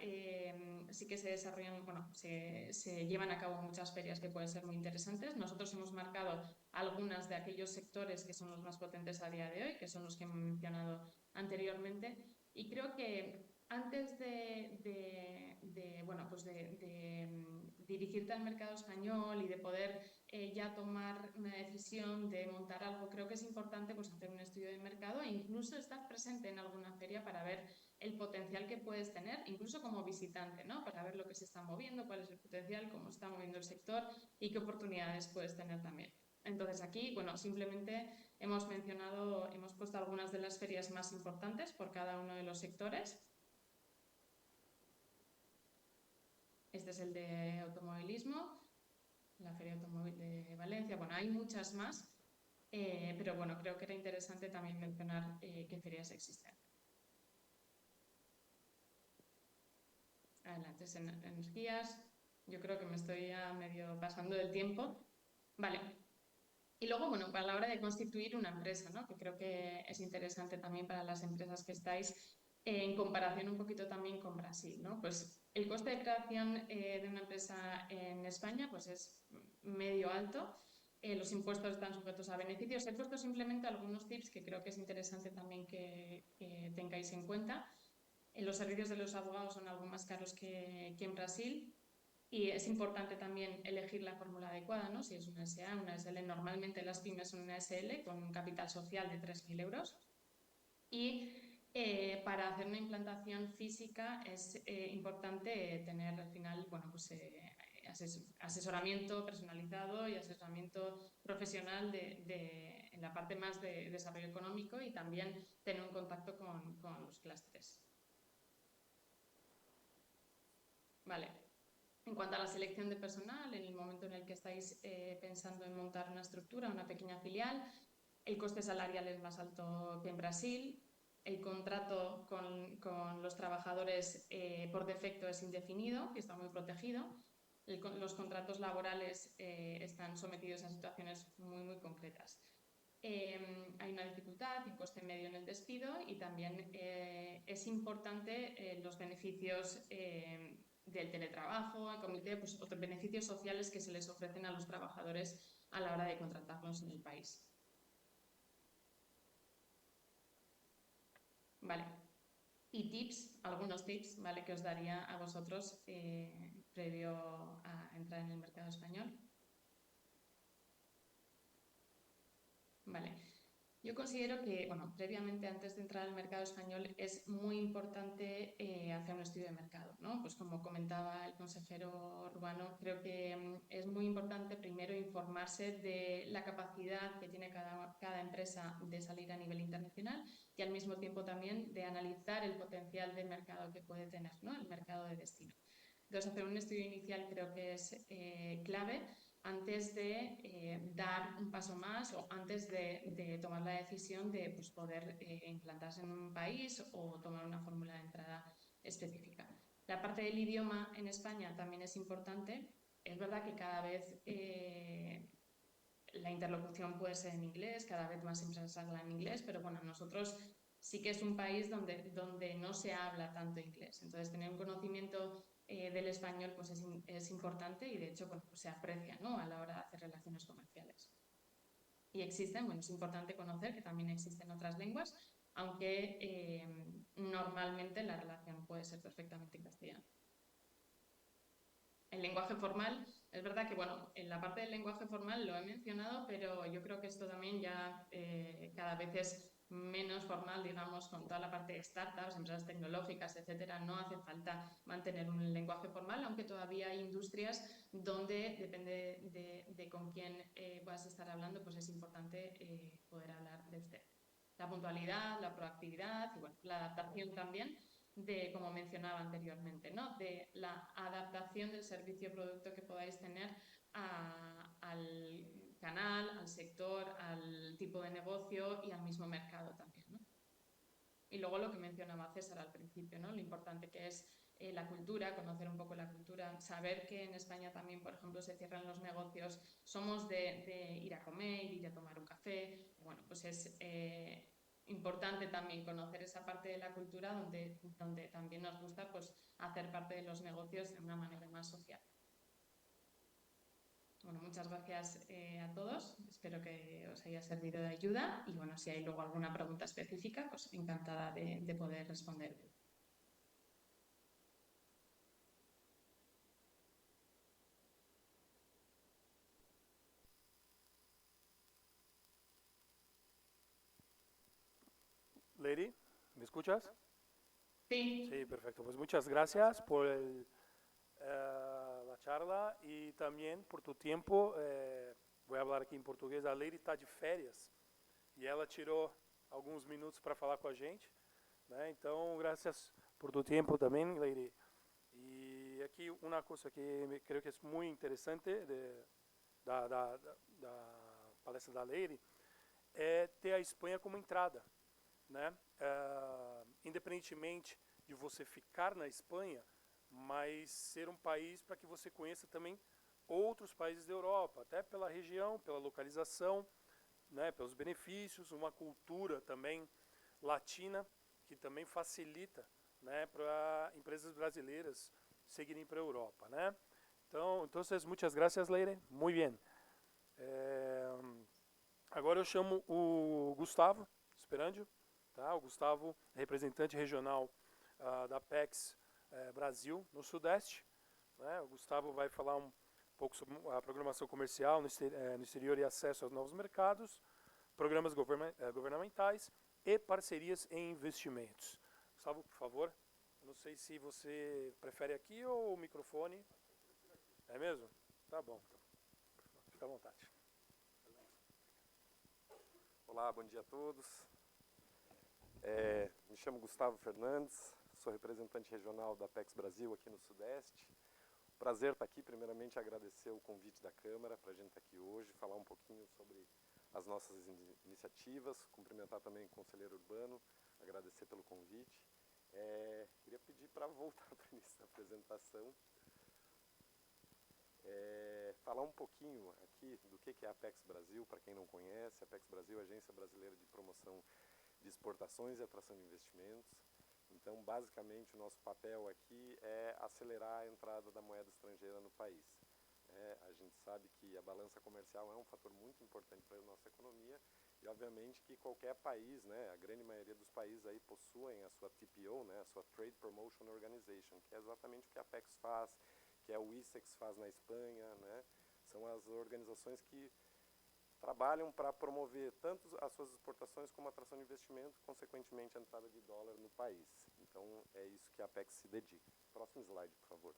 sí que se desarrollan, se llevan a cabo muchas ferias que pueden ser muy interesantes. Nosotros hemos marcado algunas de aquellos sectores que son los más potentes a día de hoy, que son los que hemos mencionado anteriormente, y creo que antes de dirigirte al mercado español y de poder ya tomar una decisión de montar algo, creo que es importante pues hacer un estudio de mercado e incluso estar presente en alguna feria para ver el potencial que puedes tener, incluso como visitante, ¿no? Para ver lo que se está moviendo, cuál es el potencial, cómo está moviendo el sector y qué oportunidades puedes tener también. Entonces aquí, simplemente hemos puesto algunas de las ferias más importantes por cada uno de los sectores. Este es el de automovilismo, la Feria Automóvil de Valencia. Bueno, hay muchas más, pero bueno, creo que era interesante también mencionar qué ferias existen. Adelante, energías. Yo creo que me estoy ya medio pasando del tiempo. Vale. Y luego, para la hora de constituir una empresa, ¿no? Que creo que es interesante también para las empresas que estáis, en comparación un poquito también con Brasil, ¿no? Pues el coste de creación de una empresa en España pues es medio alto. Los impuestos están sujetos a beneficios. He puesto simplemente algunos tips que creo que es interesante también que tengáis en cuenta. Los servicios de los abogados son algo más caros que en Brasil. Y es importante también elegir la fórmula adecuada, ¿no? Si es una SA, una SL. Normalmente las pymes son una SL con un capital social de 3.000 euros. Y para hacer una implantación física es importante tener al final, bueno, pues asesoramiento personalizado y asesoramiento profesional en la parte más de desarrollo económico y también tener un contacto con los clústeres. Vale. En cuanto a la selección de personal, en el momento en el que estáis pensando en montar una estructura, una pequeña filial, el coste salarial es más alto que en Brasil. El contrato con los trabajadores por defecto es indefinido y está muy protegido. Los contratos laborales están sometidos a situaciones muy, muy concretas. Hay una dificultad y un coste medio en el despido y también es importante los beneficios del teletrabajo, comité, pues otros beneficios sociales que se les ofrecen a los trabajadores a la hora de contratarlos en el país. Vale. Y tips, algunos tips, ¿vale? Que os daría a vosotros previo a entrar en el mercado español. Vale. Yo considero que, bueno, previamente, antes de entrar al mercado español, es muy importante hacer un estudio de mercado, ¿no? Pues como comentaba el consejero Urbano, creo que es muy importante primero informarse de la capacidad que tiene cada empresa de salir a nivel internacional y al mismo tiempo también de analizar el potencial de mercado que puede tener, ¿no? El mercado de destino. Entonces, hacer un estudio inicial creo que es clave antes de dar un paso más o antes de tomar la decisión de pues, poder implantarse en un país o tomar una fórmula de entrada específica. La parte del idioma en España también es importante. Es verdad que cada vez la interlocución puede ser en inglés, cada vez más empresas hablan inglés, pero bueno, nosotros sí que es un país donde no se habla tanto inglés. Entonces, tener un conocimiento del español pues es importante y de hecho pues se aprecia, ¿no? A la hora de hacer relaciones comerciales. Y existen, bueno, es importante conocer que también existen otras lenguas, aunque normalmente la relación puede ser perfectamente en castellano. El lenguaje formal, es verdad que, bueno, en la parte del lenguaje formal lo he mencionado, pero yo creo que esto también ya cada vez es menos formal, digamos, con toda la parte de startups, empresas tecnológicas, etcétera. No hace falta mantener un lenguaje formal, aunque todavía hay industrias donde, depende de con quién vas a estar hablando, pues es importante poder hablar de usted. La puntualidad, la proactividad y, bueno, la adaptación también de, como mencionaba anteriormente, ¿no? De la adaptación del servicio o producto que podáis tener al canal, al sector, al tipo de negocio y al mismo mercado también, ¿no? Y luego lo que mencionaba César al principio, ¿no? Lo importante que es la cultura, conocer un poco la cultura, saber que en España también, por ejemplo, se cierran los negocios, somos de ir a comer, ir a tomar un café, bueno, pues es importante también conocer esa parte de la cultura donde también nos gusta pues hacer parte de los negocios de una manera más social. Bueno, muchas gracias a todos, espero que os haya servido de ayuda y bueno, si hay luego alguna pregunta específica, pues encantada de poder responder. Lady, ¿me escuchas? Sí. Sí, perfecto. Pues muchas gracias por la charla y también por tu tiempo. Voy a hablar aqui em português. A Lady está de férias e ela tirou alguns minutos para falar com a gente, né? Então, graças por tu tempo também, Lady. E aqui uma coisa que creio que é muito interessante da palestra da Lady é ter a Espanha como entrada, né? Independentemente de você ficar na Espanha, mas ser um país para que você conheça também outros países da Europa, até pela região, pela localização, né, pelos benefícios, uma cultura também latina que também facilita, né, para empresas brasileiras seguirem para a Europa, né? Então, muitas gracias, Leire. Muito bem. Agora eu chamo o Gustavo Sperandio, tá? O Gustavo, representante regional da Apex Brasil no Sudeste. Né? O Gustavo vai falar um pouco sobre a programação comercial no exterior e acesso aos novos mercados, programas governamentais e parcerias em investimentos. Gustavo, por favor. Eu não sei se você prefere aqui ou o microfone. É mesmo? Tá bom. Fica à vontade. Olá, bom dia a todos. Me chamo Gustavo Fernandes, sou representante regional da Apex Brasil aqui no Sudeste. Prazer estar aqui, primeiramente agradecer o convite da Câmara para a gente estar aqui hoje, falar um pouquinho sobre as nossas iniciativas, cumprimentar também o conselheiro urbano, agradecer pelo convite. Queria pedir para voltar para o início da apresentação, falar um pouquinho aqui do que é a Apex Brasil, para quem não conhece. A Apex Brasil é a Agência Brasileira de Promoção de Exportações e Atração de Investimentos. Então, basicamente, o nosso papel aqui é acelerar a entrada da moeda estrangeira no país. A gente sabe que a balança comercial é um fator muito importante para a nossa economia e, obviamente, que qualquer país, né, a grande maioria dos países aí possuem a sua TPO, né, a sua Trade Promotion Organization, que é exatamente o que a Apex faz, que é o ICEX faz na Espanha, né, são as organizações que trabalham para promover tanto as suas exportações como a atração de investimento, consequentemente a entrada de dólar no país. Então, é isso que a Apex se dedica. Próximo slide, por favor.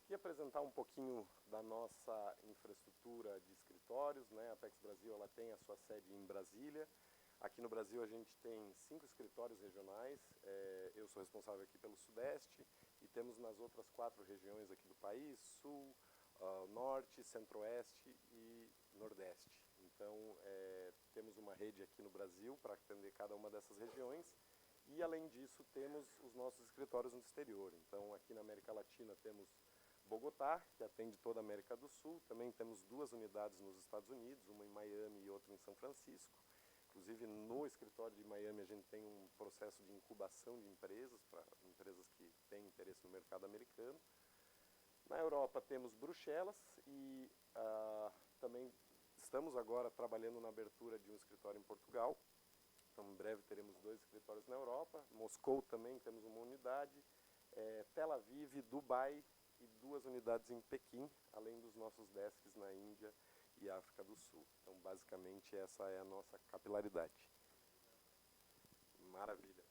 Queria apresentar um pouquinho da nossa infraestrutura de escritórios, né? A Apex Brasil ela tem a sua sede em Brasília. Aqui no Brasil a gente tem 5 escritórios regionais. Eu sou responsável aqui pelo Sudeste e temos nas outras 4 regiões aqui do país, Sul, Norte, Centro-Oeste e Nordeste. Então, temos uma rede aqui no Brasil para atender cada uma dessas regiões e, além disso, temos os nossos escritórios no exterior. Então, aqui na América Latina temos Bogotá, que atende toda a América do Sul. Também temos 2 unidades nos Estados Unidos, uma em Miami e outra em São Francisco. Inclusive, no escritório de Miami, a gente tem um processo de incubação de empresas, para empresas que têm interesse no mercado americano. Na Europa temos Bruxelas e também estamos agora trabalhando na abertura de um escritório em Portugal. Então, em breve teremos 2 escritórios na Europa. Moscou também temos uma unidade. Tel Aviv, Dubai e 2 unidades em Pequim, além dos nossos desks na Índia e África do Sul. Então, basicamente, essa é a nossa capilaridade. Maravilha.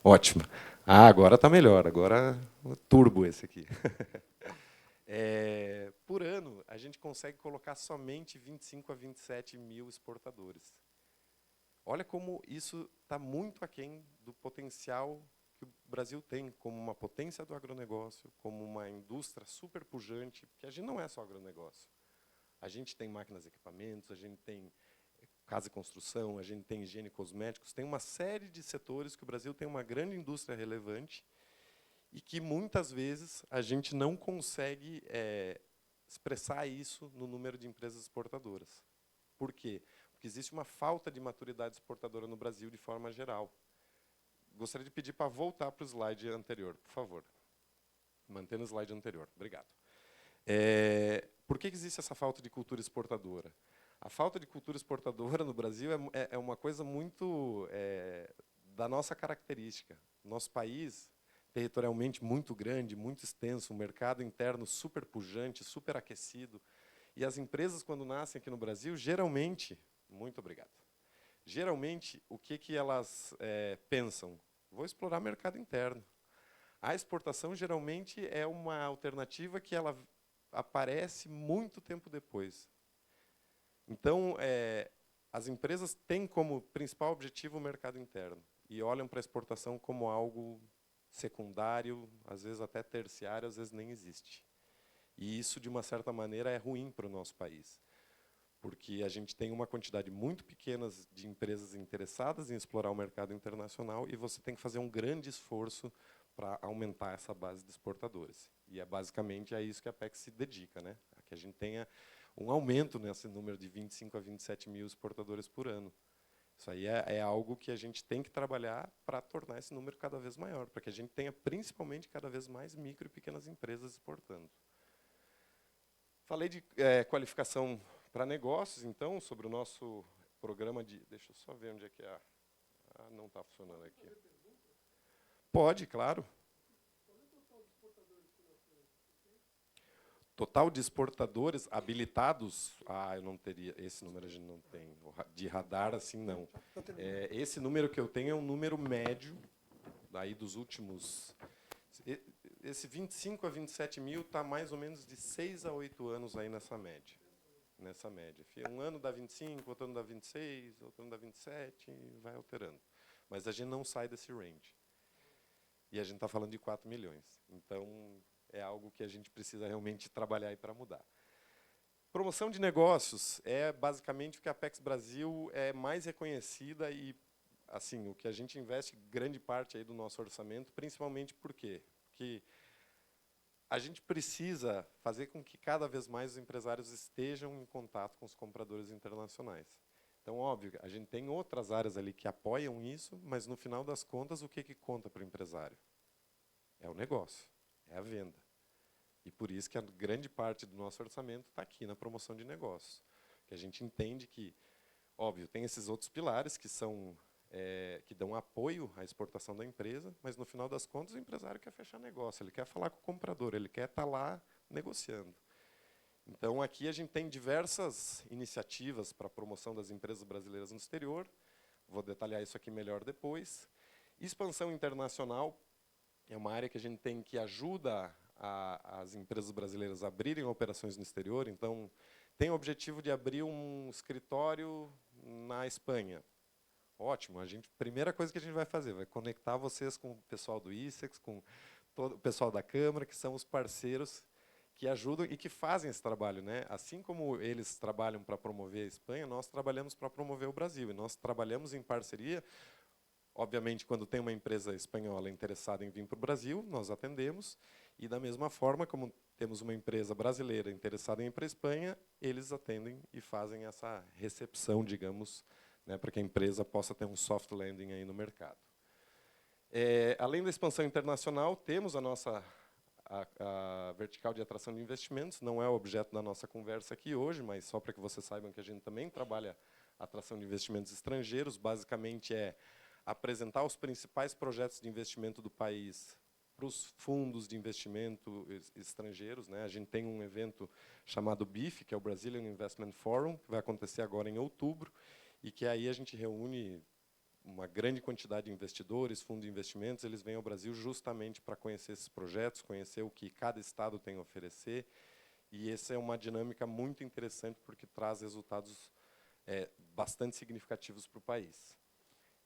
Ótimo. Ah, agora está melhor. Agora, turbo esse aqui. Por ano, a gente consegue colocar somente 25 a 27 mil exportadores. Olha como isso está muito aquém do potencial que o Brasil tem como uma potência do agronegócio, como uma indústria super pujante, porque a gente não é só agronegócio. A gente tem máquinas e equipamentos, a gente tem casa e construção, a gente tem higiene e cosméticos, tem uma série de setores que o Brasil tem uma grande indústria relevante e que, muitas vezes, a gente não consegue expressar isso no número de empresas exportadoras. Por quê? Porque existe uma falta de maturidade exportadora no Brasil, de forma geral. Gostaria de pedir para voltar para o slide anterior, por favor. Mantendo o slide anterior. Obrigado. Por que existe essa falta de cultura exportadora? A falta de cultura exportadora no Brasil é uma coisa muito da nossa característica. Nosso país, territorialmente muito grande, muito extenso, um mercado interno super pujante, super aquecido. E as empresas, quando nascem aqui no Brasil, geralmente... Muito obrigado. Geralmente, o que elas pensam? Vou explorar mercado interno. A exportação, geralmente, é uma alternativa que ela aparece muito tempo depois. Então, as empresas têm como principal objetivo o mercado interno e olham para a exportação como algo secundário, às vezes até terciário, às vezes nem existe. E isso, de uma certa maneira, é ruim para o nosso país, porque a gente tem uma quantidade muito pequena de empresas interessadas em explorar o mercado internacional e você tem que fazer um grande esforço para aumentar essa base de exportadores. E basicamente a isso que a Apex se dedica, né? A que a gente tenha um aumento nesse número de 25 a 27 mil exportadores por ano. Isso aí é algo que a gente tem que trabalhar para tornar esse número cada vez maior, para que a gente tenha, principalmente, cada vez mais micro e pequenas empresas exportando. Falei de qualificação para negócios, então, sobre o nosso programa de... Deixa eu só ver onde é que é. Ah, não está funcionando aqui. Pode, claro. Total de exportadores habilitados, eu não teria, esse número a gente não tem. De radar, assim, não. Esse número que eu tenho é um número médio, daí dos últimos... Esse 25 a 27 mil está mais ou menos de 6 a 8 anos aí nessa média. Um ano dá 25, outro ano dá 26, outro ano dá 27, e vai alterando. Mas a gente não sai desse range. E a gente está falando de 4 milhões. Então, é algo que a gente precisa realmente trabalhar para mudar. Promoção de negócios é basicamente o que a Apex Brasil é mais reconhecida e, assim, o que a gente investe grande parte aí do nosso orçamento, principalmente por quê? Porque a gente precisa fazer com que cada vez mais os empresários estejam em contato com os compradores internacionais. Então, óbvio, a gente tem outras áreas ali que apoiam isso, mas, no final das contas, o que conta para o empresário? É o negócio, é a venda. E por isso que a grande parte do nosso orçamento está aqui na promoção de negócios. Que a gente entende que, óbvio, tem esses outros pilares que são que dão apoio à exportação da empresa, mas, no final das contas, o empresário quer fechar negócio, ele quer falar com o comprador, ele quer estar lá negociando. Então, aqui a gente tem diversas iniciativas para a promoção das empresas brasileiras no exterior. Vou detalhar isso aqui melhor depois. Expansão internacional é uma área que a gente tem que ajuda as empresas brasileiras a abrirem operações no exterior. Então, tem o objetivo de abrir um escritório na Espanha. Ótimo, primeira coisa que a gente vai fazer, vai conectar vocês com o pessoal do ISEX, com todo o pessoal da Câmara, que são os parceiros que ajudam e que fazem esse trabalho, né? Assim como eles trabalham para promover a Espanha, nós trabalhamos para promover o Brasil. E nós trabalhamos em parceria. Obviamente, quando tem uma empresa espanhola interessada em vir para o Brasil, nós atendemos. E, da mesma forma, como temos uma empresa brasileira interessada em ir para a Espanha, eles atendem e fazem essa recepção, digamos, né, para que a empresa possa ter um soft landing aí no mercado. Além da expansão internacional, temos a nossa a vertical de atração de investimentos. Não é o objeto da nossa conversa aqui hoje, mas só para que vocês saibam que a gente também trabalha atração de investimentos estrangeiros. Basicamente, é apresentar os principais projetos de investimento do país para os fundos de investimento estrangeiros, né? A gente tem um evento chamado BIF, que é o Brazilian Investment Forum, que vai acontecer agora em outubro, e que aí a gente reúne uma grande quantidade de investidores, fundos de investimentos, eles vêm ao Brasil justamente para conhecer esses projetos, conhecer o que cada estado tem a oferecer. E essa é uma dinâmica muito interessante, porque traz resultados bastante significativos para o país.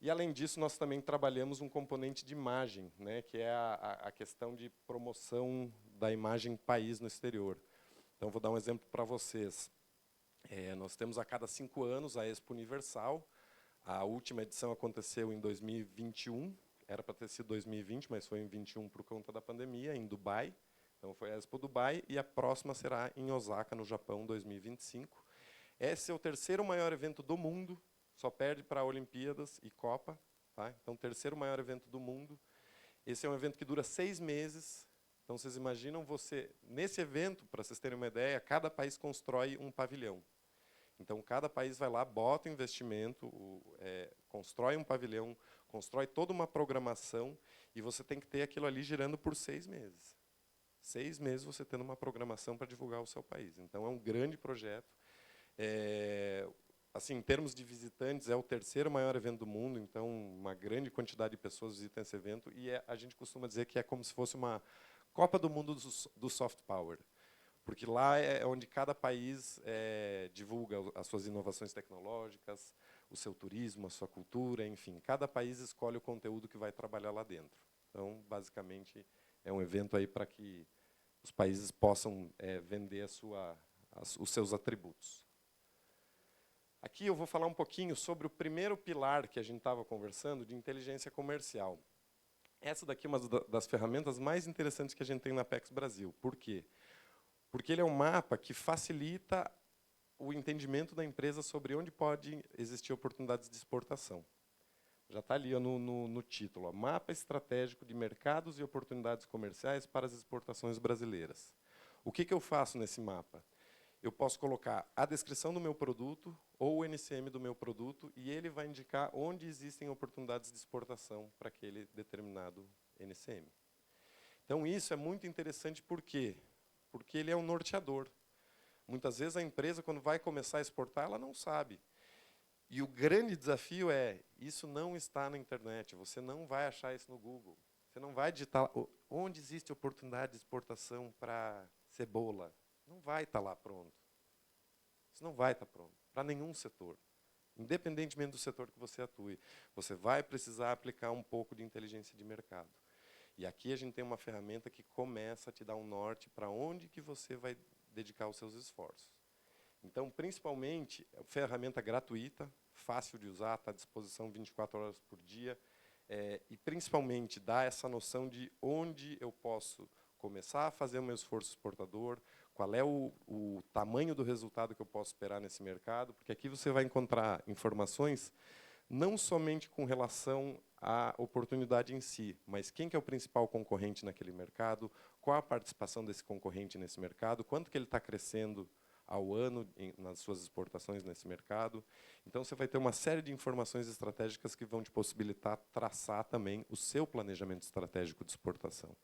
E, além disso, nós também trabalhamos um componente de imagem, né, que é a questão de promoção da imagem país no exterior. Então, vou dar um exemplo para vocês. Nós temos a cada 5 anos a Expo Universal. A última edição aconteceu em 2021, era para ter sido 2020, mas foi em 2021 por conta da pandemia, em Dubai. Então, foi a Expo Dubai, e a próxima será em Osaka, no Japão, 2025. Esse é o terceiro maior evento do mundo, só perde para Olimpíadas e Copa. Tá? Então, o terceiro maior evento do mundo. Esse é um evento que dura 6 meses. Então, vocês imaginam nesse evento, para vocês terem uma ideia, cada país constrói um pavilhão. Então, cada país vai lá, bota investimento, constrói um pavilhão, constrói toda uma programação, e você tem que ter aquilo ali girando por 6 meses. 6 meses você tendo uma programação para divulgar o seu país. Então, é um grande projeto. Assim, em termos de visitantes, é o terceiro maior evento do mundo, então uma grande quantidade de pessoas visitam esse evento, e a gente costuma dizer que é como se fosse uma Copa do Mundo do Soft Power, porque lá é onde cada país divulga as suas inovações tecnológicas, o seu turismo, a sua cultura, enfim, cada país escolhe o conteúdo que vai trabalhar lá dentro. Então, basicamente, é um evento aí para que os países possam vender os seus atributos. Aqui eu vou falar um pouquinho sobre o primeiro pilar que a gente estava conversando, de inteligência comercial. Essa daqui é uma das ferramentas mais interessantes que a gente tem na Apex Brasil. Por quê? Porque ele é um mapa que facilita o entendimento da empresa sobre onde pode existir oportunidades de exportação. Já está ali no título, ó, Mapa Estratégico de Mercados e Oportunidades Comerciais para as Exportações Brasileiras. O que eu faço nesse mapa? Eu posso colocar a descrição do meu produto ou o NCM do meu produto, e ele vai indicar onde existem oportunidades de exportação para aquele determinado NCM. Então, isso é muito interessante. Por quê? Porque ele é um norteador. Muitas vezes a empresa, quando vai começar a exportar, ela não sabe. E o grande desafio isso não está na internet, você não vai achar isso no Google. Você não vai digitar onde existe oportunidade de exportação para cebola. Não vai estar lá pronto. Isso não vai estar pronto para nenhum setor. Independentemente do setor que você atue, você vai precisar aplicar um pouco de inteligência de mercado. E aqui a gente tem uma ferramenta que começa a te dar um norte para onde que você vai dedicar os seus esforços. Então, principalmente, é uma ferramenta gratuita, fácil de usar, está à disposição 24 horas por dia, e principalmente dá essa noção de onde eu posso começar a fazer o meu esforço exportador, qual é o tamanho do resultado que eu posso esperar nesse mercado, porque aqui você vai encontrar informações não somente com relação à oportunidade em si, mas quem que é o principal concorrente naquele mercado, qual a participação desse concorrente nesse mercado, quanto que ele está crescendo ao ano nas suas exportações nesse mercado. Então, você vai ter uma série de informações estratégicas que vão te possibilitar traçar também o seu planejamento estratégico de exportação.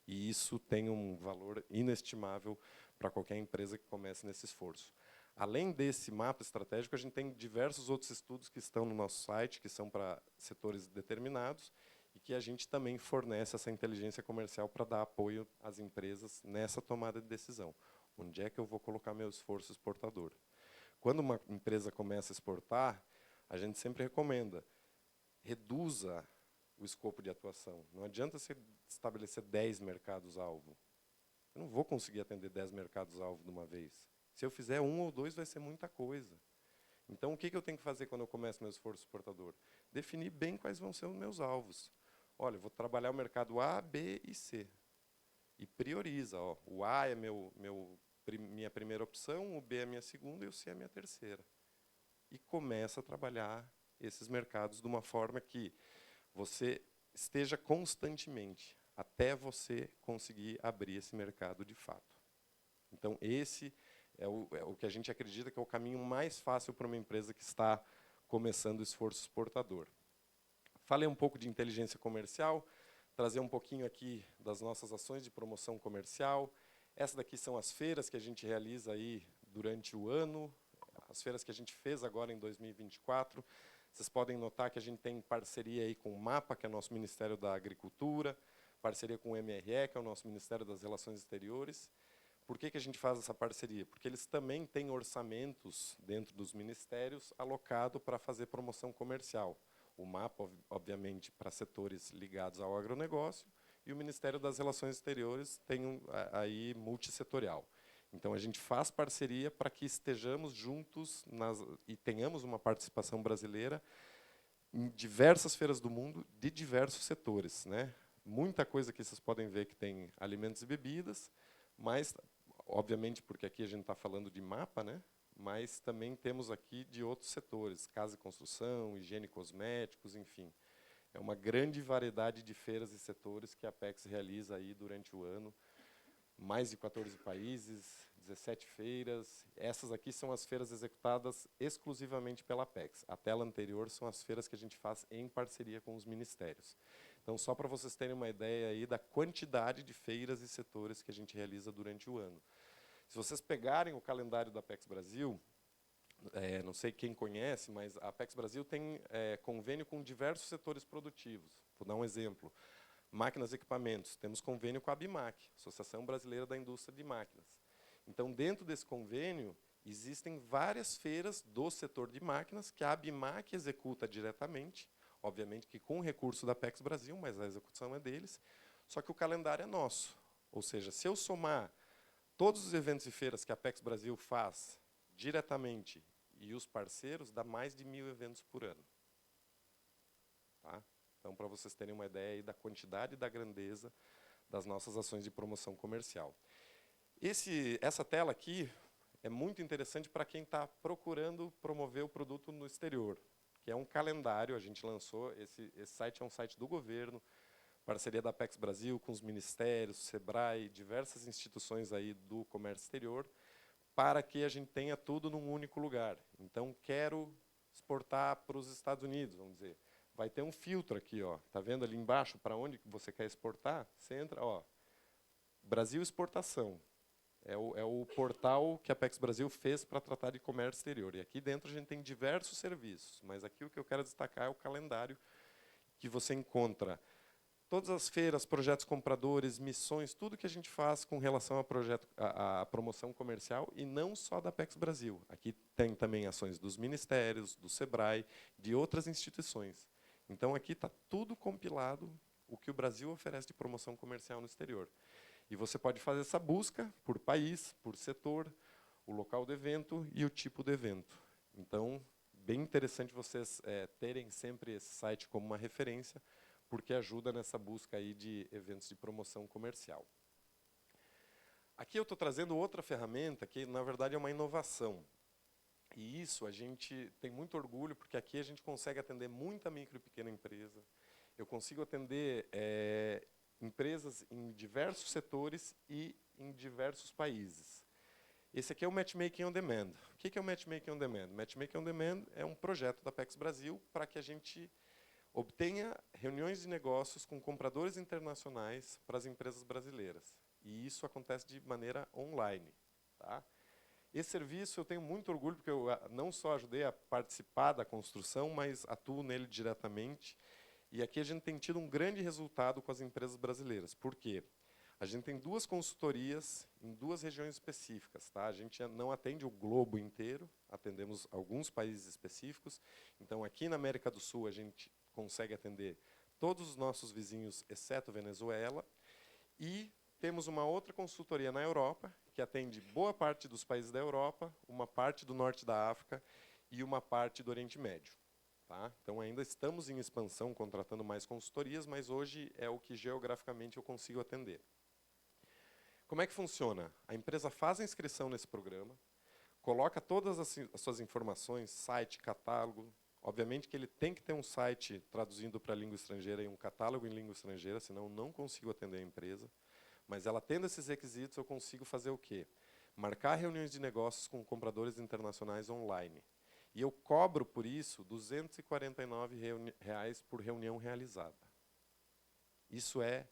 E isso tem um valor inestimável para qualquer empresa que comece nesse esforço. Além desse mapa estratégico, a gente tem diversos outros estudos que estão no nosso site, que são para setores determinados, e que a gente também fornece essa inteligência comercial para dar apoio às empresas nessa tomada de decisão. Onde é que eu vou colocar meu esforço exportador? Quando uma empresa começa a exportar, a gente sempre recomenda, reduza o escopo de atuação. Não adianta você estabelecer 10 mercados-alvo. Eu não vou conseguir atender 10 mercados-alvo de uma vez. Se eu fizer 1 ou 2, vai ser muita coisa. Então, o que eu tenho que fazer quando eu começo meu esforço exportador? Definir bem quais vão ser os meus alvos. Olha, eu vou trabalhar o mercado A, B e C. E prioriza. Ó, o A é minha primeira opção, o B é a minha segunda e o C é a minha terceira. E começa a trabalhar esses mercados de uma forma que você esteja constantemente, até você conseguir abrir esse mercado de fato. Então, esse é o que a gente acredita que é o caminho mais fácil para uma empresa que está começando o esforço exportador. Falei um pouco de inteligência comercial, trazer um pouquinho aqui das nossas ações de promoção comercial. Essas daqui são as feiras que a gente realiza aí durante o ano, as feiras que a gente fez agora em 2024. Vocês podem notar que a gente tem parceria aí com o MAPA, que é o nosso Ministério da Agricultura, parceria com o MRE, que é o nosso Ministério das Relações Exteriores. Por que a gente faz essa parceria? Porque eles também têm orçamentos dentro dos ministérios alocado para fazer promoção comercial. O MAPA, obviamente, para setores ligados ao agronegócio, e o Ministério das Relações Exteriores tem aí multissetorial. Então, a gente faz parceria para que estejamos juntos e tenhamos uma participação brasileira em diversas feiras do mundo, de diversos setores, né? Muita coisa que vocês podem ver que tem alimentos e bebidas, mas, obviamente, porque aqui a gente está falando de MAPA, né? Mas também temos aqui de outros setores, casa e construção, higiene e cosméticos, enfim. É uma grande variedade de feiras e setores que a Apex realiza aí durante o ano. Mais de 14 países, 17 feiras. Essas aqui são as feiras executadas exclusivamente pela Apex. A tela anterior são as feiras que a gente faz em parceria com os ministérios. Então, só para vocês terem uma ideia aí da quantidade de feiras e setores que a gente realiza durante o ano. Se vocês pegarem o calendário da Apex Brasil, não sei quem conhece, mas a Apex Brasil tem convênio com diversos setores produtivos. Vou dar um exemplo. Máquinas e equipamentos, temos convênio com a ABIMAC, Associação Brasileira da Indústria de Máquinas. Então, dentro desse convênio, existem várias feiras do setor de máquinas que a ABIMAC executa diretamente, obviamente que com recurso da Apex Brasil, mas a execução é deles, só que o calendário é nosso. Ou seja, se eu somar todos os eventos e feiras que a Apex Brasil faz diretamente e os parceiros, dá mais de 1.000 eventos por ano. Tá? Então, para vocês terem uma ideia aí da quantidade e da grandeza das nossas ações de promoção comercial. Essa tela aqui é muito interessante para quem está procurando promover o produto no exterior, que é um calendário, a gente lançou, esse site é um site do governo, parceria da Apex Brasil com os ministérios, SEBRAE, diversas instituições aí do comércio exterior, para que a gente tenha tudo num único lugar. Então, quero exportar para os Estados Unidos, vamos dizer. Vai ter um filtro aqui, ó. Tá vendo ali embaixo para onde você quer exportar? Você entra, ó. Brasil Exportação. É o portal que a Apex Brasil fez para tratar de comércio exterior. E aqui dentro a gente tem diversos serviços, mas aqui o que eu quero destacar é o calendário que você encontra todas as feiras, projetos compradores, missões, tudo que a gente faz com relação à promoção comercial, e não só da Apex Brasil. Aqui tem também ações dos ministérios, do SEBRAE, de outras instituições. Então, aqui está tudo compilado, o que o Brasil oferece de promoção comercial no exterior. E você pode fazer essa busca por país, por setor, o local do evento e o tipo de evento. Então, bem interessante vocês terem sempre esse site como uma referência, porque ajuda nessa busca aí de eventos de promoção comercial. Aqui eu estou trazendo outra ferramenta que, na verdade, é uma inovação. E isso a gente tem muito orgulho, porque aqui a gente consegue atender muita micro e pequena empresa. Eu consigo atender empresas em diversos setores e em diversos países. Esse aqui é o Matchmaking on Demand. O que é o Matchmaking on Demand? Matchmaking on Demand é um projeto da Apex Brasil para que a gente obtenha reuniões de negócios com compradores internacionais para as empresas brasileiras. E isso acontece de maneira online. Tá? Esse serviço eu tenho muito orgulho, porque eu não só ajudei a participar da construção, mas atuo nele diretamente. E aqui a gente tem tido um grande resultado com as empresas brasileiras. Por quê? A gente tem 2 consultorias em 2 regiões específicas. Tá? A gente não atende o globo inteiro, atendemos alguns países específicos. Então, aqui na América do Sul, a gente consegue atender todos os nossos vizinhos, exceto Venezuela. E temos uma outra consultoria na Europa, que atende boa parte dos países da Europa, uma parte do norte da África e uma parte do Oriente Médio. Tá? Então, ainda estamos em expansão, contratando mais consultorias, mas hoje é o que geograficamente eu consigo atender. Como é que funciona? A empresa faz a inscrição nesse programa, coloca todas as suas informações, site, catálogo. Obviamente que ele tem que ter um site traduzindo para a língua estrangeira e um catálogo em língua estrangeira, senão eu não consigo atender a empresa. Mas ela tendo esses requisitos, eu consigo fazer o quê? Marcar reuniões de negócios com compradores internacionais online. E eu cobro, por isso, R$ 249 por reunião realizada. Isso é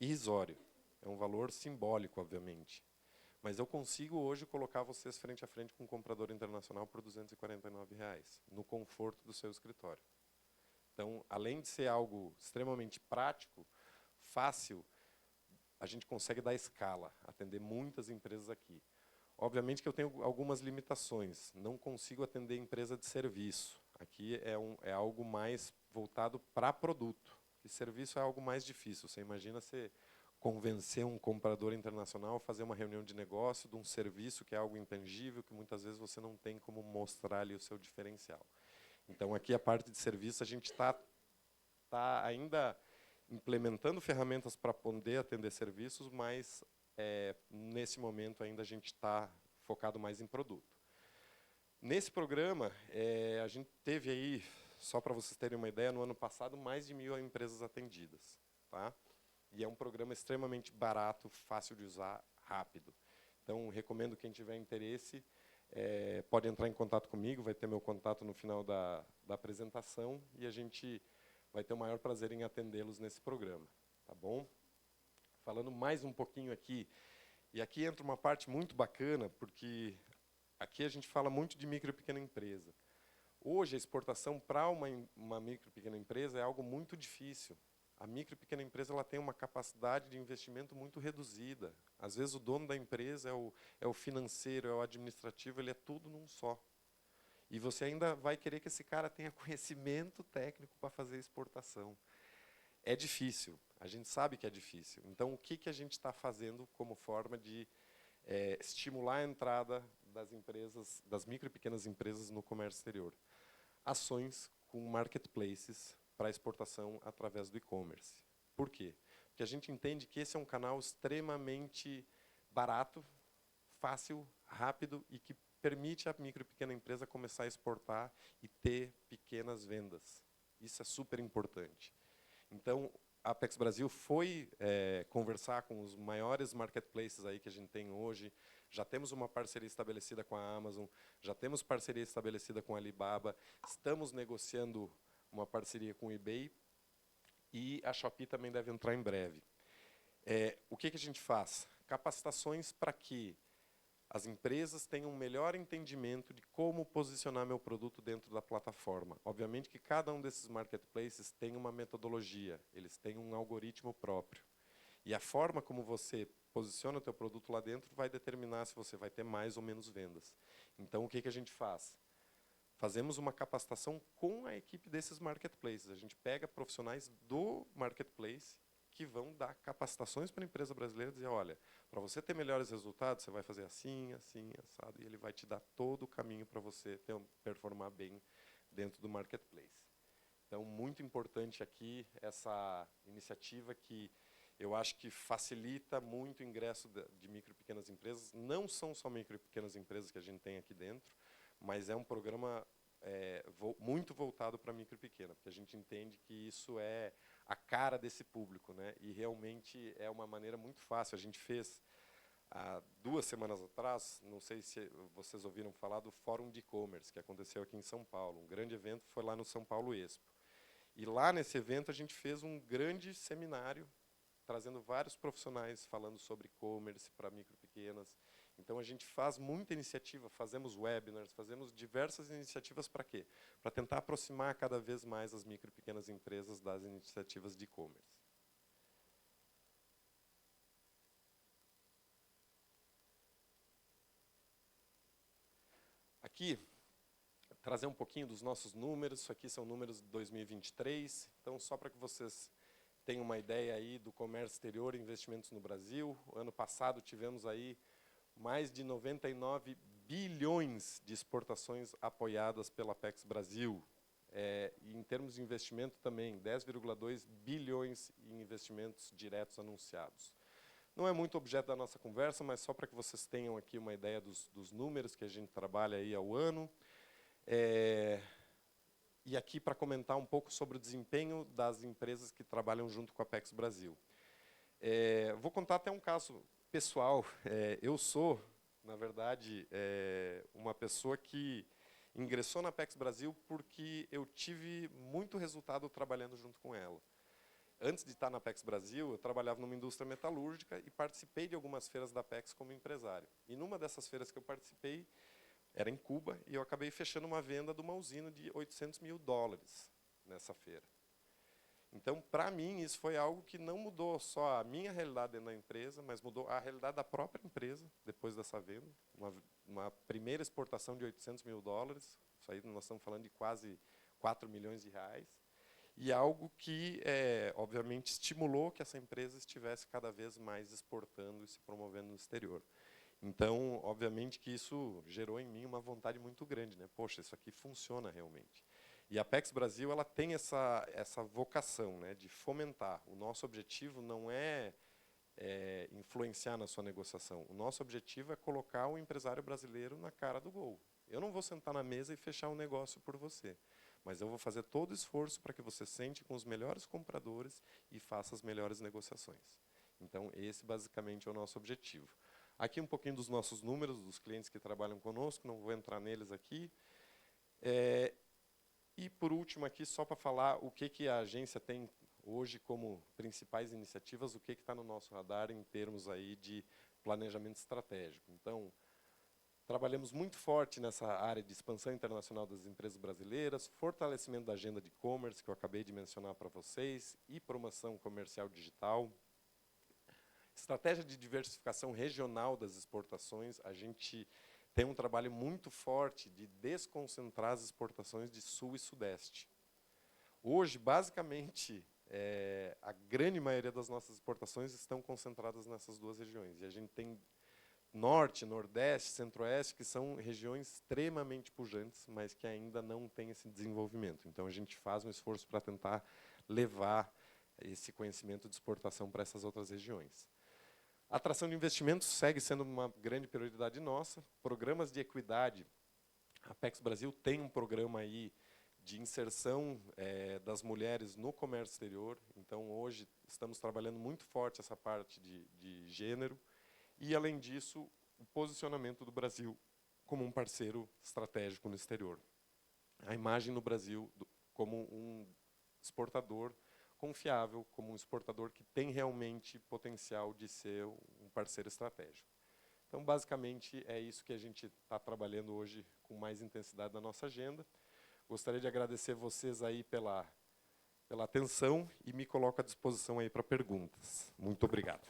irrisório. É um valor simbólico, obviamente. Mas eu consigo hoje colocar vocês frente a frente com um comprador internacional por R$ 249, no conforto do seu escritório. Então, além de ser algo extremamente prático, fácil, a gente consegue dar escala, atender muitas empresas aqui. Obviamente que eu tenho algumas limitações. Não consigo atender empresa de serviço. Aqui é algo mais voltado para produto. E serviço é algo mais difícil. Você imagina você convencer um comprador internacional a fazer uma reunião de negócio de um serviço que é algo intangível, que muitas vezes você não tem como mostrar ali o seu diferencial. Então, aqui a parte de serviço, a gente está ainda implementando ferramentas para poder atender serviços, mas nesse momento ainda a gente está focado mais em produto. Nesse programa, a gente teve aí, só para vocês terem uma ideia, no ano passado, mais de 1.000 empresas atendidas. Tá? E é um programa extremamente barato, fácil de usar, rápido. Então, recomendo quem tiver interesse, pode entrar em contato comigo, vai ter meu contato no final da apresentação, e a gente vai ter o maior prazer em atendê-los nesse programa. Tá bom? Falando mais um pouquinho aqui, e aqui entra uma parte muito bacana, porque aqui a gente fala muito de micro e pequena empresa. Hoje, a exportação para uma micro e pequena empresa é algo muito difícil. A micro e pequena empresa ela tem uma capacidade de investimento muito reduzida. Às vezes, o dono da empresa é o financeiro, é o administrativo, ele é tudo num só. E você ainda vai querer que esse cara tenha conhecimento técnico para fazer exportação. É difícil, a gente sabe que é difícil. Então, o que a gente está fazendo como forma de estimular a entrada das empresas, das micro e pequenas empresas no comércio exterior? Ações com marketplaces para exportação através do e-commerce. Por quê? Porque a gente entende que esse é um canal extremamente barato, fácil, rápido e que permite a micro e pequena empresa começar a exportar e ter pequenas vendas. Isso é super importante. Então, a Apex Brasil foi conversar com os maiores marketplaces aí que a gente tem hoje. Já temos uma parceria estabelecida com a Amazon, já temos parceria estabelecida com a Alibaba, estamos negociando uma parceria com o eBay e a Shopee também deve entrar em breve. O que a gente faz? Capacitações para que as empresas tenham um melhor entendimento de como posicionar meu produto dentro da plataforma. Obviamente que cada um desses marketplaces tem uma metodologia, eles têm um algoritmo próprio. E a forma como você posiciona o teu produto lá dentro vai determinar se você vai ter mais ou menos vendas. Então, o que a gente faz? Fazemos uma capacitação com a equipe desses marketplaces. A gente pega profissionais do marketplace que vão dar capacitações para a empresa brasileira e dizer, olha, para você ter melhores resultados, você vai fazer assim, assim, assado, e ele vai te dar todo o caminho para você performar bem dentro do marketplace. Então, muito importante aqui essa iniciativa que eu acho que facilita muito o ingresso de micro e pequenas empresas. Não são só micro e pequenas empresas que a gente tem aqui dentro, mas é um programa muito voltado para micro e pequena, porque a gente entende que isso é a cara desse público, né? E realmente é uma maneira muito fácil. A gente fez, há 2 semanas atrás, não sei se vocês ouviram falar do Fórum de E-Commerce, que aconteceu aqui em São Paulo. Um grande evento foi lá no São Paulo Expo. E lá nesse evento a gente fez um grande seminário, trazendo vários profissionais falando sobre e-commerce para micro e pequenas. Então, a gente faz muita iniciativa, fazemos webinars, fazemos diversas iniciativas para quê? Para tentar aproximar cada vez mais as micro e pequenas empresas das iniciativas de e-commerce. Aqui, trazer um pouquinho dos nossos números. Isso aqui são números de 2023. Então, só para que vocês tenham uma ideia aí do comércio exterior e investimentos no Brasil. O ano passado tivemos aí mais de 99 bilhões de exportações apoiadas pela Apex Brasil. E em termos de investimento também, 10,2 bilhões em investimentos diretos anunciados. Não é muito objeto da nossa conversa, mas só para que vocês tenham aqui uma ideia dos números que a gente trabalha aí ao ano. E aqui para comentar um pouco sobre o desempenho das empresas que trabalham junto com a Apex Brasil. Vou contar até um caso pessoal. Eu sou, na verdade, uma pessoa que ingressou na Apex Brasil porque eu tive muito resultado trabalhando junto com ela. Antes de estar na Apex Brasil, eu trabalhava numa indústria metalúrgica e participei de algumas feiras da Apex como empresário. E numa dessas feiras que eu participei, era em Cuba, e eu acabei fechando uma venda de uma usina de $800 mil nessa feira. Então, para mim, isso foi algo que não mudou só a minha realidade dentro da empresa, mas mudou a realidade da própria empresa depois dessa venda. Uma primeira exportação de $800 mil, isso aí nós estamos falando de quase R$ 4 milhões. E algo que, obviamente, estimulou que essa empresa estivesse cada vez mais exportando e se promovendo no exterior. Então, obviamente, que isso gerou em mim uma vontade muito grande, né? Poxa, isso aqui funciona realmente. E a Apex Brasil ela tem essa vocação, né, de fomentar. O nosso objetivo não é influenciar na sua negociação. O nosso objetivo é colocar o empresário brasileiro na cara do gol. Eu não vou sentar na mesa e fechar um negócio por você, mas eu vou fazer todo o esforço para que você sente com os melhores compradores e faça as melhores negociações. Então, esse basicamente é o nosso objetivo. Aqui um pouquinho dos nossos números, dos clientes que trabalham conosco, não vou entrar neles aqui. E, por último, aqui, só para falar o que a agência tem hoje como principais iniciativas, o que está no nosso radar em termos aí de planejamento estratégico. Então, trabalhamos muito forte nessa área de expansão internacional das empresas brasileiras, fortalecimento da agenda de e-commerce, que eu acabei de mencionar para vocês, e promoção comercial digital. Estratégia de diversificação regional das exportações, a gente tem um trabalho muito forte de desconcentrar as exportações de Sul e Sudeste. Hoje, basicamente, a grande maioria das nossas exportações estão concentradas nessas duas regiões. E a gente tem Norte, Nordeste, Centro-Oeste, que são regiões extremamente pujantes, mas que ainda não têm esse desenvolvimento. Então, a gente faz um esforço para tentar levar esse conhecimento de exportação para essas outras regiões. A atração de investimentos segue sendo uma grande prioridade nossa. Programas de equidade. A Apex Brasil tem um programa aí de inserção das mulheres no comércio exterior. Então, hoje, estamos trabalhando muito forte essa parte de gênero. E, além disso, o posicionamento do Brasil como um parceiro estratégico no exterior. A imagem no Brasil como um exportador confiável, como um exportador que tem realmente potencial de ser um parceiro estratégico. Então, basicamente, é isso que a gente está trabalhando hoje com mais intensidade na nossa agenda. Gostaria de agradecer vocês aí pela atenção e me coloco à disposição aí para perguntas. Muito obrigado.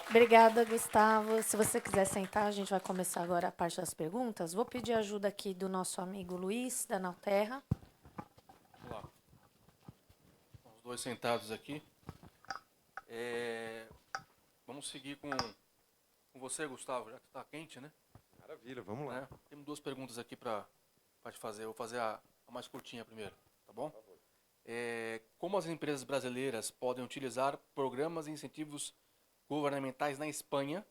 Obrigada, Gustavo. Se você quiser sentar, a gente vai começar agora a parte das perguntas. Vou pedir ajuda aqui do nosso amigo Luiz, da Nauterra. Vamos lá. Os dois sentados aqui. Vamos seguir com você, Gustavo, já que está quente, né? Maravilha, vamos lá. Temos duas perguntas aqui para te fazer. Eu vou fazer a mais curtinha primeiro, tá bom? Por favor. Como as empresas brasileiras podem utilizar programas e incentivos governamentais na Espanha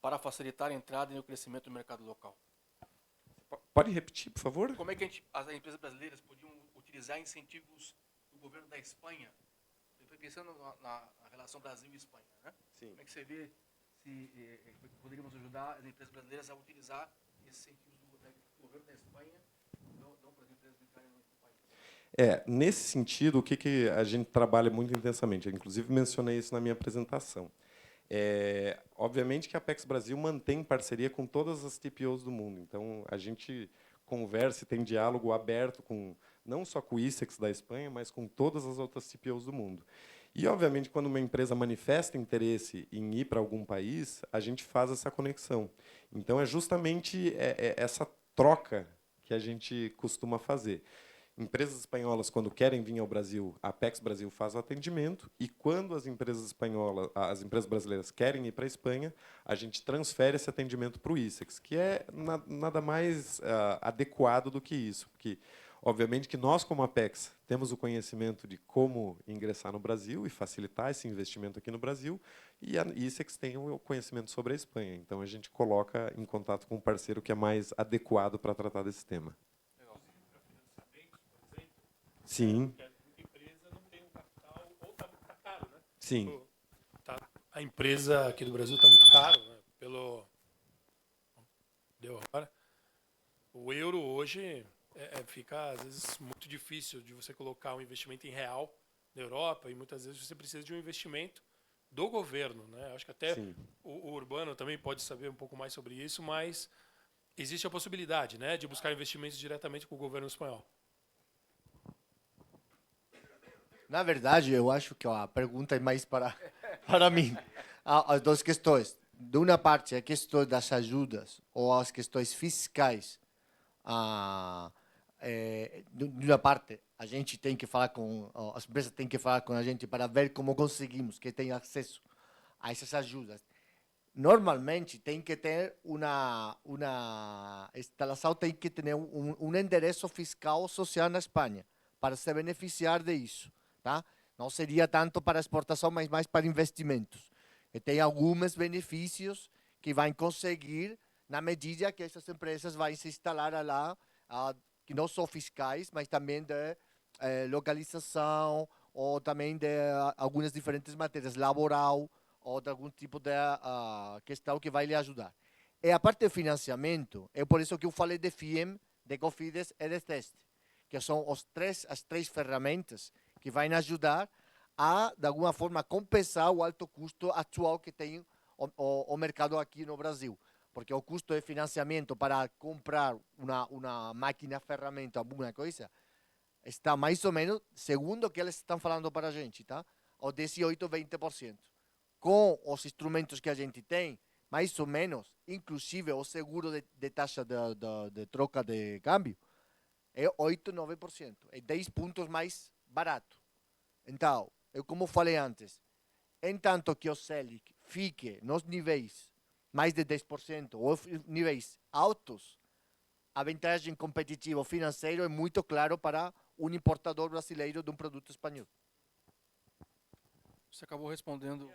para facilitar a entrada e o crescimento do mercado local? Pode repetir, por favor? Como é que as empresas brasileiras podiam utilizar incentivos do governo da Espanha? Eu estou pensando na relação Brasil e Espanha, né? Sim. Como é que você vê se poderíamos ajudar as empresas brasileiras a utilizar esses incentivos do governo da Espanha, não para as empresas entrarem no país? Nesse sentido, o que a gente trabalha muito intensamente? Eu, inclusive, mencionei isso na minha apresentação. Obviamente que a Apex Brasil mantém parceria com todas as TPOs do mundo. Então, a gente conversa e tem diálogo aberto não só com o ICEX da Espanha, mas com todas as outras TPOs do mundo. E, obviamente, quando uma empresa manifesta interesse em ir para algum país, a gente faz essa conexão. Então, é justamente essa troca que a gente costuma fazer. Empresas espanholas, quando querem vir ao Brasil, a Apex Brasil faz o atendimento, e quando as empresas brasileiras querem ir para a Espanha, a gente transfere esse atendimento para o ICEX, que é nada mais adequado do que isso, porque, obviamente, que nós, como Apex, temos o conhecimento de como ingressar no Brasil e facilitar esse investimento aqui no Brasil, e a ICEX tem o conhecimento sobre a Espanha. Então, a gente coloca em contato com um parceiro que é mais adequado para tratar desse tema. Sim. A empresa não tem um capital, ou está caro, né? Sim. A empresa aqui do Brasil está muito caro, né? Deu agora. O euro hoje fica, às vezes, muito difícil de você colocar um investimento em real na Europa, e muitas vezes você precisa de um investimento do governo, né? Acho que até o Urbano também pode saber um pouco mais sobre isso, mas existe a possibilidade, né, de buscar investimentos diretamente com o governo espanhol. Na verdade, eu acho que a pergunta é mais para mim. As duas questões. De uma parte, a questão das ajudas ou as questões fiscais. De uma parte, a gente tem que falar com, as empresas têm que falar com a gente para ver como conseguimos que tenha acesso a essas ajudas. Normalmente, tem que ter uma instalação, tem que ter um endereço fiscal social na Espanha para se beneficiar disso. Tá? Não seria tanto para exportação, mas mais para investimentos. E tem alguns benefícios que vão conseguir na medida que essas empresas vão se instalar lá, que não são fiscais, mas também de localização ou também de algumas diferentes matérias, laboral ou de algum tipo de questão que vai lhe ajudar. E a parte de financiamento, é por isso que eu falei de FIEM, de Cofides e de Teste, que são as três ferramentas que vai ajudar a, de alguma forma, compensar o alto custo atual que tem o mercado aqui no Brasil. Porque o custo de financiamento para comprar uma máquina, ferramenta, alguma coisa, está mais ou menos, segundo o que eles estão falando para a gente, tá? O 18, 20%. Com os instrumentos que a gente tem, mais ou menos, inclusive o seguro de taxa de troca de câmbio, é 8, 9%. É 10 pontos mais barato. Então, eu como falei antes, entanto que o Selic fique nos níveis mais de 10% ou níveis altos, a vantagem competitiva financeira é muito claro para um importador brasileiro de um produto espanhol. Você acabou respondendo.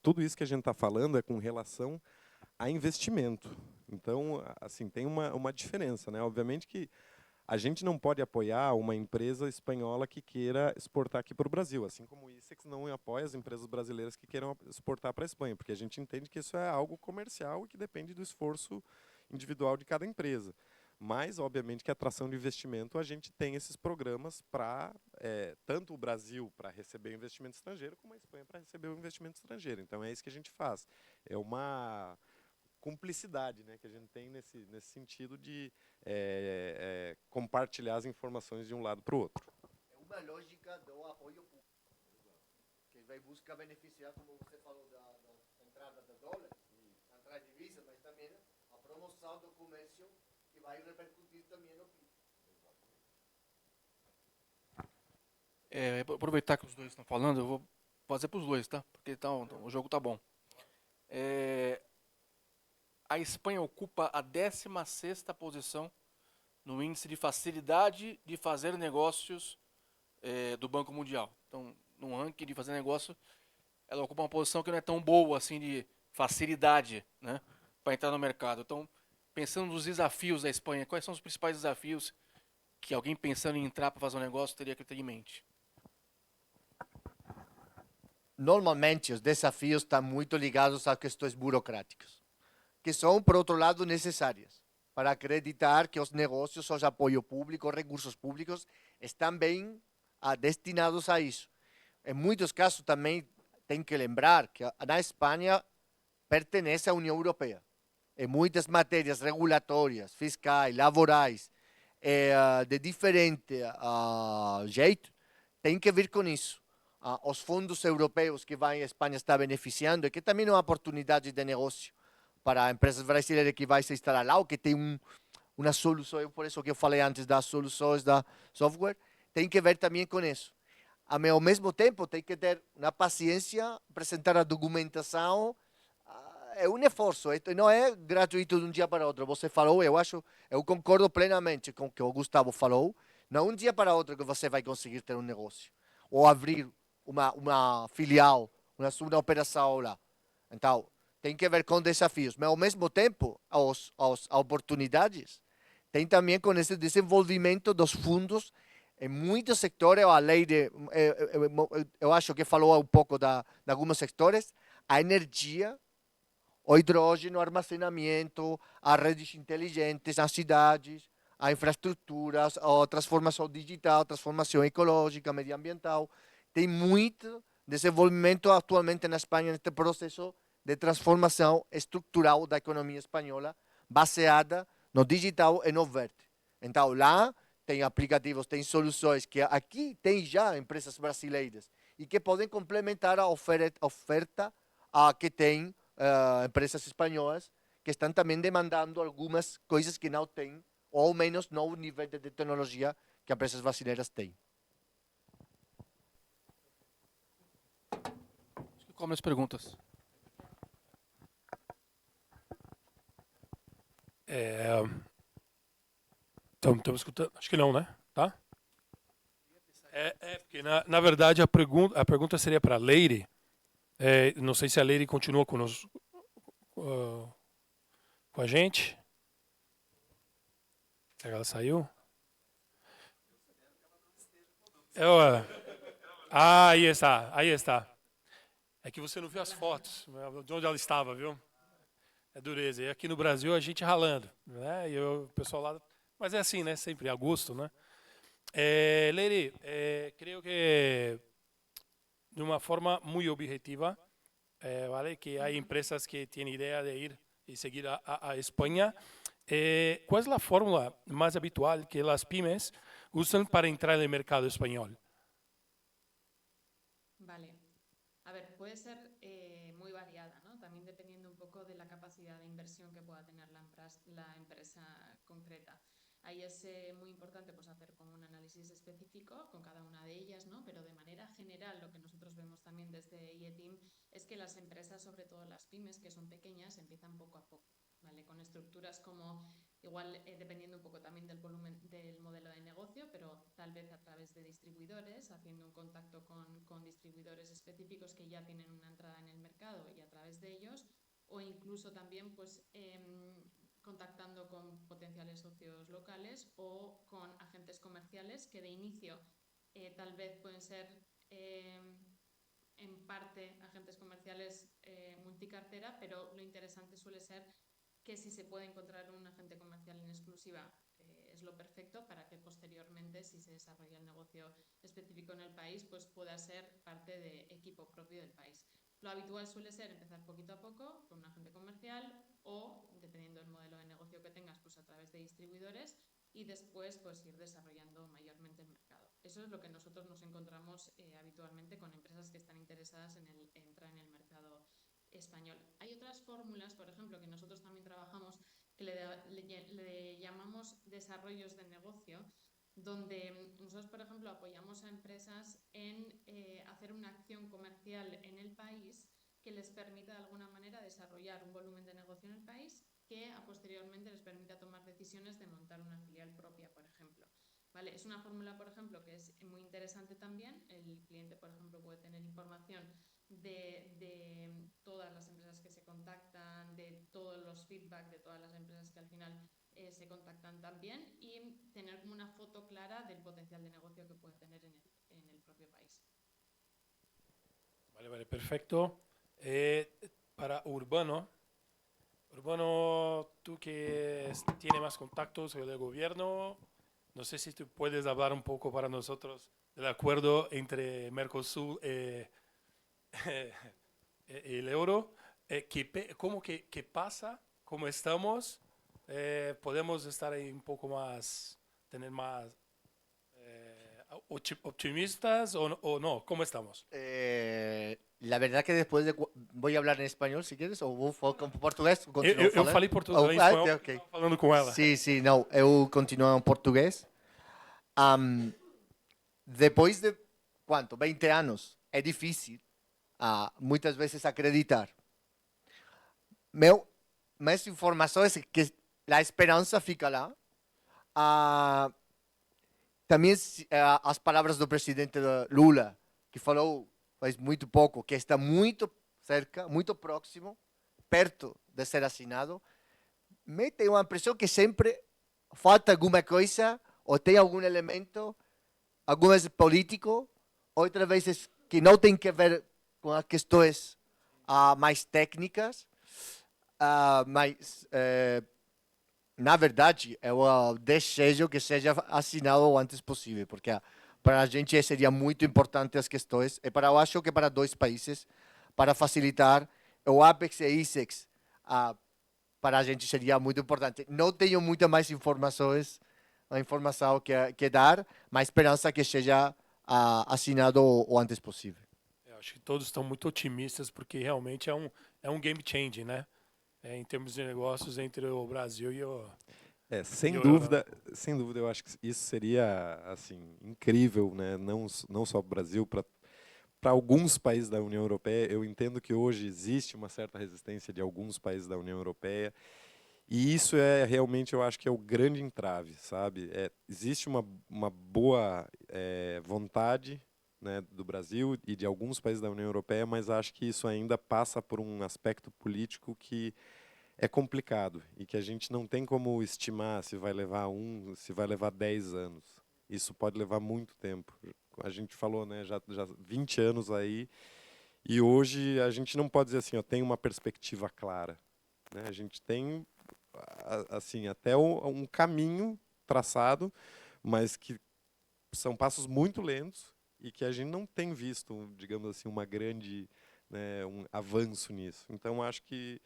Tudo isso que a gente está falando é com relação a investimento. Então, assim, tem uma diferença, né? Obviamente que a gente não pode apoiar uma empresa espanhola que queira exportar aqui para o Brasil, assim como o ICEX não apoia as empresas brasileiras que queiram exportar para a Espanha, porque a gente entende que isso é algo comercial e que depende do esforço individual de cada empresa. Mas, obviamente, que a atração de investimento, a gente tem esses programas para, tanto o Brasil para receber o investimento estrangeiro, como a Espanha para receber o investimento estrangeiro. Então, é isso que a gente faz. É uma cumplicidade, né, que a gente tem nesse sentido de compartilhar as informações de um lado para o outro. É uma lógica do apoio público, que vai buscar beneficiar, como você falou, da entrada de dólares, da entrada de divisas, mas também a promoção do comércio, que vai repercutir também no PIB. Aproveitar que os dois estão falando, eu vou fazer para os dois, tá? Porque o jogo tá bom. A Espanha ocupa a 16ª posição no índice de facilidade de fazer negócios do Banco Mundial. Então, no ranking de fazer negócio, ela ocupa uma posição que não é tão boa assim de facilidade, né, para entrar no mercado. Então, pensando nos desafios da Espanha, quais são os principais desafios que alguém pensando em entrar para fazer um negócio teria que ter em mente? Normalmente, os desafios estão muito ligados a questões burocráticas, que são, por outro lado, necessárias para acreditar que os negócios, os apoio público, os recursos públicos estão bem destinados a isso. Em muitos casos, também tem que lembrar que na Espanha pertence à União Europeia. Em muitas matérias regulatórias, fiscais, laborais, de diferente jeito, tem que vir com isso. Os fundos europeus que a Espanha está beneficiando, e que também é uma oportunidade de negócio para empresas brasileiras que vai se instalar lá, ou que tem uma solução, por isso que eu falei antes das soluções da software, tem que ver também com isso. Ao mesmo tempo, tem que ter uma paciência, apresentar a documentação. É um esforço, não é gratuito de um dia para outro. Você falou, eu concordo plenamente com o que o Gustavo falou. Não um dia para outro que você vai conseguir ter um negócio, ou abrir uma filial, uma operação lá. Então, tem que ver com desafios, mas ao mesmo tempo, as oportunidades tem também com esse desenvolvimento dos fundos em muitos setores. A lei eu acho que falou um pouco de alguns setores, a energia, o hidrogênio, o armazenamento, as redes inteligentes, as cidades, a infraestruturas, a transformação digital, transformação ecológica, medioambiental. Tem muito desenvolvimento atualmente na Espanha neste processo de transformação estrutural da economia espanhola, baseada no digital e no verde. Então, lá tem aplicativos, tem soluções que aqui tem já empresas brasileiras e que podem complementar a oferta que tem empresas espanholas que estão também demandando algumas coisas que não têm, ou ao menos não o nível de tecnologia que empresas brasileiras têm. Como as perguntas? Estamos escutando? Acho que não, né? Tá? Porque na verdade a pergunta seria para a Leire. Não sei se a Leire continua conosco, com a gente. Será que ela saiu? Aí está, aí está. É que você não viu as fotos de onde ela estava, viu? É dureza. E aqui no Brasil a gente ralando, né? E o pessoal lá... Mas é assim, né? Sempre a gosto, né? Leire, creio que de uma forma muito objetiva, vale, que há empresas que têm ideia de ir e seguir a Espanha. ¿Cuál es la fórmula más habitual que las pymes usan para entrar en el mercado español? Vale. A ver, puede ser muy variada, ¿no? También dependiendo un poco de la capacidad de inversión que pueda tener la empresa concreta. Ahí es muy importante pues, hacer como un análisis específico con cada una de ellas, ¿no? Pero de manera general, lo que nosotros vemos también desde IETIM es que las empresas, sobre todo las pymes, que son pequeñas, empiezan poco a poco, ¿vale? Con estructuras como, igual dependiendo un poco también del volumen del modelo de negocio, pero tal vez a través de distribuidores, haciendo un contacto con distribuidores específicos que ya tienen una entrada en el mercado y a través de ellos, o incluso también pues contactando con potenciales socios locales o con agentes comerciales que de inicio tal vez pueden ser en parte agentes comerciales multicartera, pero lo interesante suele ser que si se puede encontrar un agente comercial en exclusiva es lo perfecto para que posteriormente, si se desarrolla el negocio específico en el país, pues pueda ser parte de equipo propio del país. Lo habitual suele ser empezar poquito a poco con un agente comercial o, dependiendo del modelo de negocio que tengas, pues a través de distribuidores y después pues ir desarrollando mayormente el mercado. Eso es lo que nosotros nos encontramos habitualmente con empresas que están interesadas en entrar en el mercado español. Hay otras fórmulas, por ejemplo, que nosotros también trabajamos, que le llamamos desarrollos de negocio, donde nosotros, por ejemplo, apoyamos a empresas en hacer una acción comercial en el país que les permita de alguna manera desarrollar un volumen de negocio en el país que posteriormente les permita tomar decisiones de montar una filial propia, por ejemplo. ¿Vale? Es una fórmula, por ejemplo, que es muy interesante también. El cliente, por ejemplo, puede tener información de todas las empresas que se contactan, de todos los feedback de todas las empresas que al final se contactan también y tener como una foto clara del potencial de negocio que puede tener en el propio país. Vale, perfecto. Para Urbano, tú que tienes más contactos con el gobierno, no sé si tú puedes hablar un poco para nosotros del acuerdo entre Mercosur y el euro. ¿Qué pasa? ¿Cómo estamos? ¿Podemos estar ahí un poco más, tener más optimistas o no? ¿Cómo estamos? La verdad que después voy a hablar en español, si quieres, ou vou falar em português? Eu falei português, okay. falando com ela. Sim, não, eu continuo em português. Depois de, quanto, 20 anos, é difícil, muitas vezes, acreditar. Minhas informações é que a esperança fica lá. Também as palavras do presidente Lula, que falou faz muito pouco, que está muito cerca, muito próximo, perto de ser assinado, me tem uma impressão que sempre falta alguma coisa, ou tem algum elemento, algumas vezes político, outras vezes que não tem que ver com as questões mais técnicas, mais na verdade, eu desejo que seja assinado o antes possível, porque para a gente seria muito importante as questões, e eu acho que para dois países, para facilitar o Apex e ICEX, para a gente seria muito importante. Não tenho muitas mais informações, a informação que dar, mas esperança que seja assinado o antes possível. Eu acho que todos estão muito otimistas, porque realmente é um game change, né? Em termos de negócios entre o Brasil e o... Sem E o dúvida, sem dúvida, eu acho que isso seria assim incrível, né? Não só para o Brasil, para alguns países da União Europeia. Eu entendo que hoje existe uma certa resistência de alguns países da União Europeia, e isso é realmente, eu acho que é o grande entrave, sabe? Existe uma boa vontade, né, do Brasil e de alguns países da União Europeia, mas acho que isso ainda passa por um aspecto político que é complicado e que a gente não tem como estimar se vai levar se vai levar 10 anos. Isso pode levar muito tempo. A gente falou, né, já 20 anos aí, e hoje a gente não pode dizer assim, tem uma perspectiva clara, né? A gente tem assim até um caminho traçado, mas que são passos muito lentos e que a gente não tem visto, digamos assim, uma grande, né, um avanço nisso. Então acho que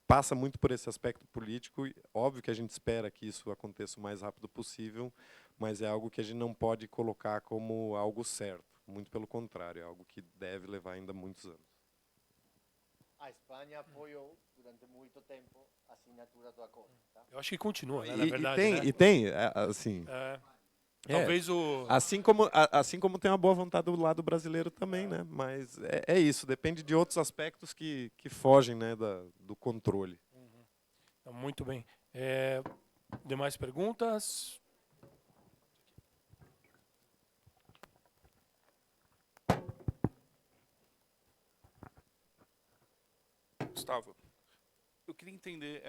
passa muito por esse aspecto político. Óbvio que a gente espera que isso aconteça o mais rápido possível, mas é algo que a gente não pode colocar como algo certo. Muito pelo contrário, é algo que deve levar ainda muitos anos. A Espanha apoiou durante muito tempo a assinatura do acordo. Tá? Eu acho que continua, né, na verdade. Assim... Talvez assim como tem uma boa vontade do lado brasileiro também, né? Mas é isso, depende de outros aspectos que fogem, né, do controle. Muito bem. Demais perguntas? Gustavo, eu queria entender,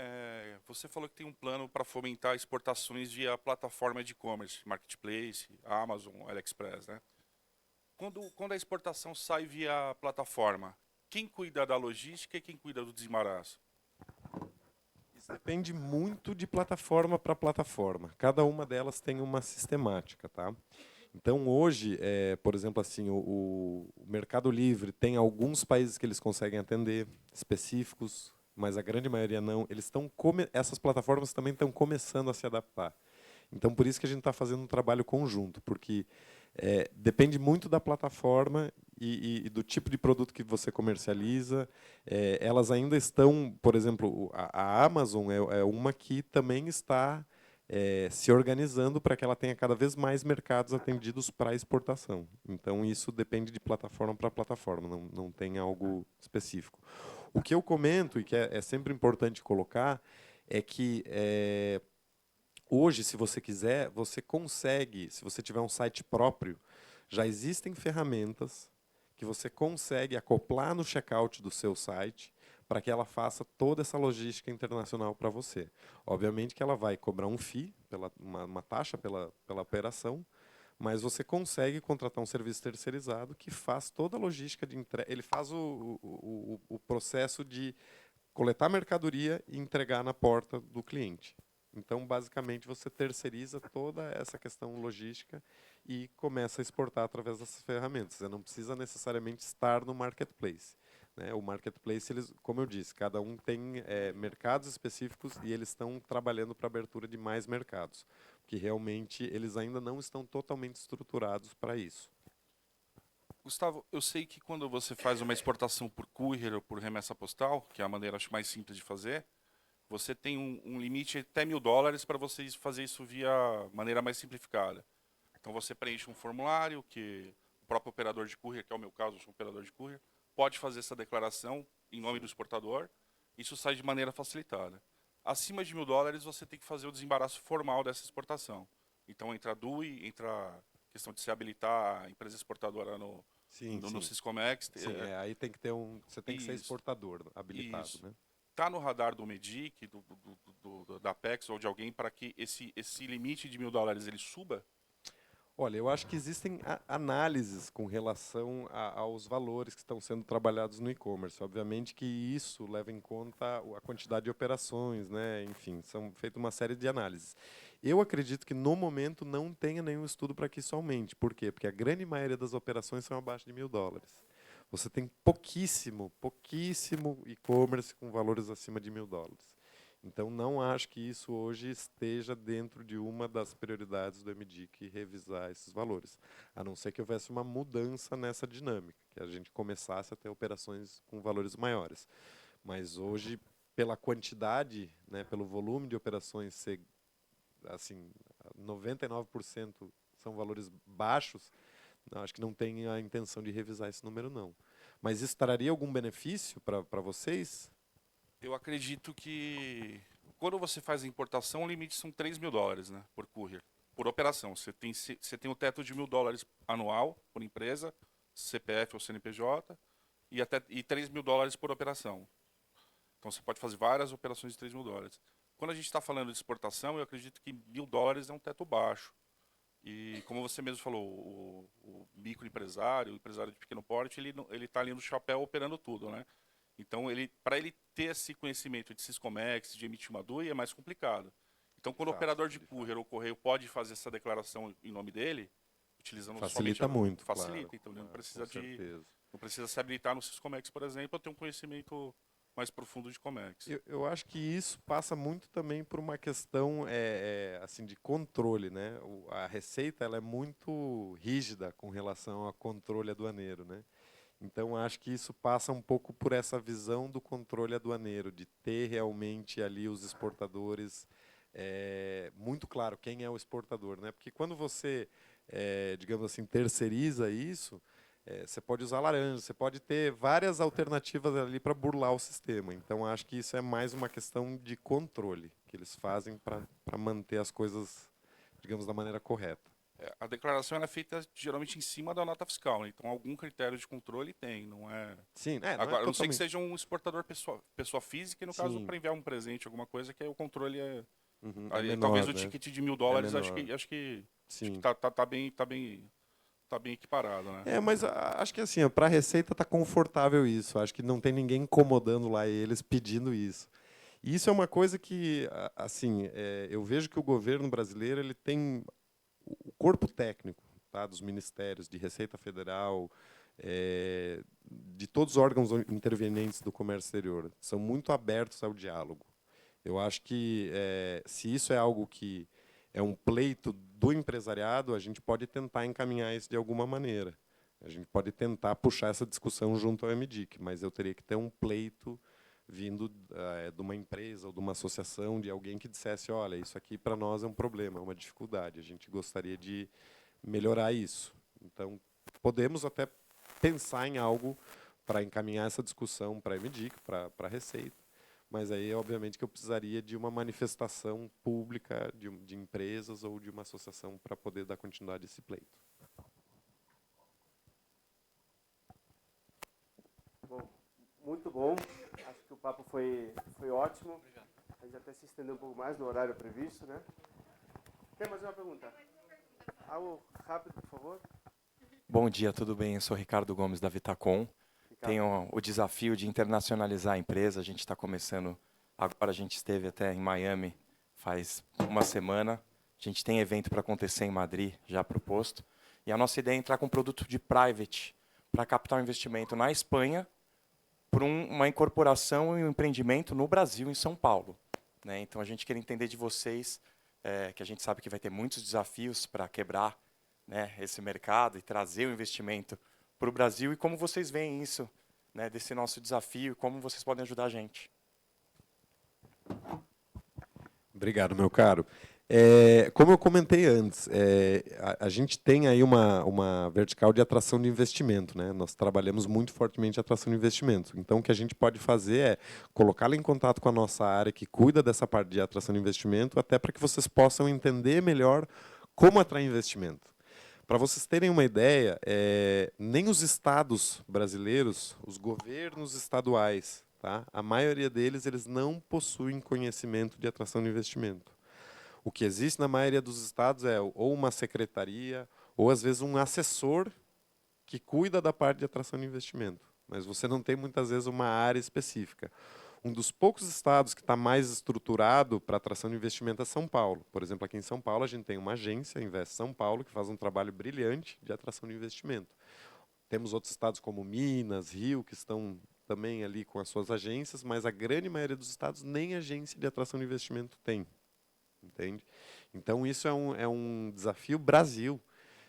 você falou que tem um plano para fomentar exportações via plataforma de e-commerce, Marketplace, Amazon, AliExpress, né? Quando a exportação sai via plataforma, quem cuida da logística e quem cuida do desembaraço? Isso depende muito de plataforma para plataforma. Cada uma delas tem uma sistemática, tá? Então, hoje, por exemplo, assim, o Mercado Livre tem alguns países que eles conseguem atender, específicos, mas a grande maioria não. Essas plataformas também estão começando a se adaptar. Então, por isso que a gente está fazendo um trabalho conjunto, porque depende muito da plataforma e do tipo de produto que você comercializa. Elas ainda estão, por exemplo, a Amazon é uma que também está se organizando para que ela tenha cada vez mais mercados atendidos para exportação. Então, isso depende de plataforma para plataforma, não tem algo específico. O que eu comento, e que é sempre importante colocar, é que hoje, se você quiser, você consegue, se você tiver um site próprio, já existem ferramentas que você consegue acoplar no checkout do seu site para que ela faça toda essa logística internacional para você. Obviamente que ela vai cobrar um FII, uma taxa pela operação, mas você consegue contratar um serviço terceirizado que faz toda a logística de entrega. Ele faz o processo de coletar mercadoria e entregar na porta do cliente. Então, basicamente, você terceiriza toda essa questão logística e começa a exportar através dessas ferramentas. Você não precisa necessariamente estar no marketplace, né? O marketplace, como eu disse, cada um tem mercados específicos e eles estão trabalhando para a abertura de mais mercados, porque realmente eles ainda não estão totalmente estruturados para isso. Gustavo, eu sei que quando você faz uma exportação por courier ou por remessa postal, que é a maneira acho mais simples de fazer, você tem um limite de até $1.000 para você fazer isso via maneira mais simplificada. Então você preenche um formulário que o próprio operador de courier, que é o meu caso, eu sou um operador de courier, pode fazer essa declaração em nome do exportador, isso sai de maneira facilitada. Acima de $1.000 você tem que fazer o desembaraço formal dessa exportação. Então entra a DUI, entra a questão de se habilitar a empresa exportadora no Syscomex. Sim, aí tem que ter você tem que ser exportador habilitado, isso. Né? Está no radar do MEDIC, da Apex ou de alguém para que esse limite de $1.000 ele suba? Olha, eu acho que existem análises com relação aos valores que estão sendo trabalhados no e-commerce. Obviamente que isso leva em conta a quantidade de operações, né? Enfim, são feitas uma série de análises. Eu acredito que, no momento, não tenha nenhum estudo para que isso aumente. Por quê? Porque a grande maioria das operações são abaixo de $1.000. Você tem pouquíssimo e-commerce com valores acima de $1.000. Então, não acho que isso hoje esteja dentro de uma das prioridades do MDIC revisar esses valores, a não ser que houvesse uma mudança nessa dinâmica, que a gente começasse a ter operações com valores maiores. Mas hoje, pela quantidade, né, pelo volume de operações ser assim, 99% são valores baixos, acho que não tem a intenção de revisar esse número, não. Mas isso traria algum benefício para vocês? Eu acredito que quando você faz a importação, o limite são $3.000, né, por courier, por operação. Você tem um teto de $1.000 anual por empresa, CPF ou CNPJ, e $3.000 por operação. Então você pode fazer várias operações de $3.000. Quando a gente está falando de exportação, eu acredito que $1.000 é um teto baixo. E como você mesmo falou, o microempresário, o empresário de pequeno porte, ele está ali no chapéu operando tudo, né? Então, para ele ter esse conhecimento de Syscomex, de emitir uma DUI, é mais complicado. Então, quando o operador de courier ou correio pode fazer essa declaração em nome dele, utilizando facilita muito, facilita. Claro. Então, ele não precisa se habilitar no Syscomex, por exemplo, ou ter um conhecimento mais profundo de Comex. Eu acho que isso passa muito também por uma questão assim, de controle, né? A Receita ela é muito rígida com relação ao controle aduaneiro, né? Então, acho que isso passa um pouco por essa visão do controle aduaneiro, de ter realmente ali os exportadores, muito claro quem é o exportador, né? Porque quando você, digamos assim, terceiriza isso, você pode usar laranja, você pode ter várias alternativas ali para burlar o sistema. Então, acho que isso é mais uma questão de controle que eles fazem para manter as coisas, digamos, da maneira correta. A declaração é feita geralmente em cima da nota fiscal, né? Então algum critério de controle tem, não é? Sim, agora, a não ser que seja um exportador pessoa física, e no caso Sim. para enviar um presente, alguma coisa, que aí o controle menor, talvez o né? ticket de $1.000, acho que tá bem equiparado, né? Mas acho que assim, para a Receita tá confortável isso. Acho que não tem ninguém incomodando lá eles pedindo isso. E isso é uma coisa que, assim, eu vejo que o governo brasileiro ele tem o corpo técnico, tá, dos ministérios de Receita Federal, de todos os órgãos intervenientes do comércio exterior, são muito abertos ao diálogo. Eu acho que, se isso é algo que é um pleito do empresariado, a gente pode tentar encaminhar isso de alguma maneira. A gente pode tentar puxar essa discussão junto ao MDIC, mas eu teria que ter um pleito vindo de uma empresa ou de uma associação, de alguém que dissesse, olha, isso aqui para nós é um problema, é uma dificuldade, a gente gostaria de melhorar isso. Então, podemos até pensar em algo para encaminhar essa discussão para a MDIC, para a Receita, mas aí, obviamente, que eu precisaria de uma manifestação pública de empresas ou de uma associação para poder dar continuidade a esse pleito. Bom, muito bom. Acho que o papo foi ótimo. Obrigado. A gente até se estendeu um pouco mais no horário previsto, né? Tem mais uma pergunta? Algo rápido, por favor. Bom dia, tudo bem? Eu sou Ricardo Gomes, da Vitacom. Tenho o desafio de internacionalizar a empresa. A gente está começando, agora a gente esteve até em Miami faz uma semana. A gente tem evento para acontecer em Madrid, já proposto. E a nossa ideia é entrar com um produto de private para captar um investimento na Espanha por uma incorporação e um empreendimento no Brasil, em São Paulo, né? Então, a gente quer entender de vocês, que a gente sabe que vai ter muitos desafios para quebrar, né, esse mercado e trazer o investimento para o Brasil, e como vocês veem isso, né, desse nosso desafio, e como vocês podem ajudar a gente. Obrigado, meu caro. Como eu comentei antes, a gente tem aí uma vertical de atração de investimento, né? Nós trabalhamos muito fortemente a atração de investimento. Então, o que a gente pode fazer é colocá-la em contato com a nossa área que cuida dessa parte de atração de investimento, até para que vocês possam entender melhor como atrair investimento. Para vocês terem uma ideia, nem os estados brasileiros, os governos estaduais, tá? A maioria deles eles não possuem conhecimento de atração de investimento. O que existe na maioria dos estados é ou uma secretaria, ou às vezes um assessor que cuida da parte de atração de investimento, mas você não tem muitas vezes uma área específica. Um dos poucos estados que está mais estruturado para atração de investimento é São Paulo. Por exemplo, aqui em São Paulo a gente tem uma agência, Invest São Paulo, que faz um trabalho brilhante de atração de investimento. Temos outros estados como Minas, Rio, que estão também ali com as suas agências, mas a grande maioria dos estados nem agência de atração de investimento tem. Entende? Então isso é um desafio Brasil.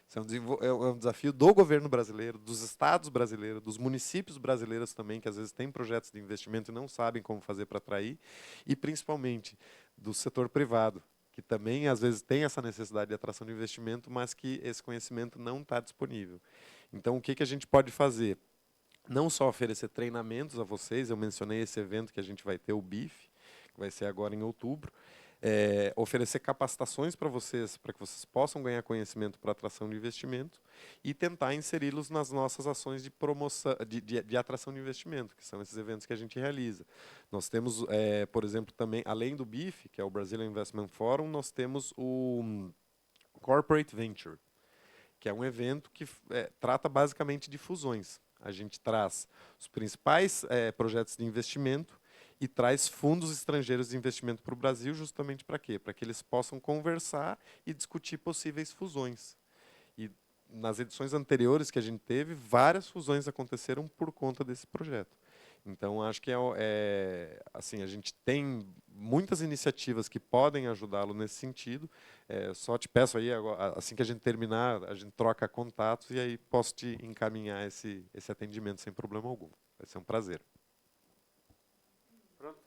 Isso é um desafio do governo brasileiro, dos estados brasileiros, dos municípios brasileiros também, que às vezes têm projetos de investimento e não sabem como fazer para atrair, e principalmente do setor privado, que também às vezes tem essa necessidade de atração de investimento, mas que esse conhecimento não está disponível. Então, o que a gente pode fazer? Não só oferecer treinamentos a vocês, eu mencionei esse evento que a gente vai ter, o BIF, que vai ser agora em outubro, oferecer capacitações para que vocês possam ganhar conhecimento para atração de investimento e tentar inseri-los nas nossas ações de promoção, de atração de investimento, que são esses eventos que a gente realiza. Nós temos, por exemplo, também, além do BIF, que é o Brazilian Investment Forum, nós temos o Corporate Venture, que é um evento que trata basicamente de fusões. A gente traz os principais projetos de investimento e traz fundos estrangeiros de investimento para o Brasil justamente para quê? Para que eles possam conversar e discutir possíveis fusões. E nas edições anteriores que a gente teve, várias fusões aconteceram por conta desse projeto. Então, acho que assim, a gente tem muitas iniciativas que podem ajudá-lo nesse sentido. Só te peço aí, assim que a gente terminar, a gente troca contatos e aí posso te encaminhar esse atendimento sem problema algum. Vai ser um prazer. Pronto?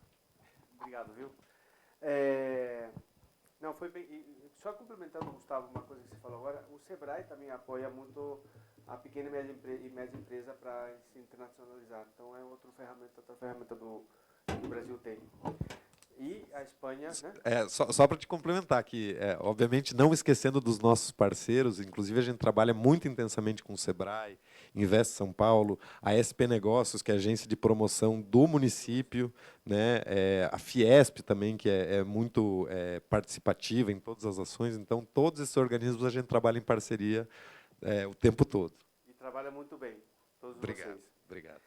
Obrigado, viu? Não, foi bem. Só complementando, Gustavo, uma coisa que você falou agora, o Sebrae também apoia muito a pequena e média empresa para se internacionalizar. Então, é outra ferramenta que o Brasil tem. E a Espanha, né? Só para te complementar aqui, obviamente não esquecendo dos nossos parceiros, inclusive a gente trabalha muito intensamente com o Sebrae, Invest São Paulo, a SP Negócios, que é a agência de promoção do município, né? A Fiesp também, que é muito participativa em todas as ações. Então, todos esses organismos a gente trabalha em parceria o tempo todo. E trabalha muito bem, todos Obrigado. vocês. Obrigado.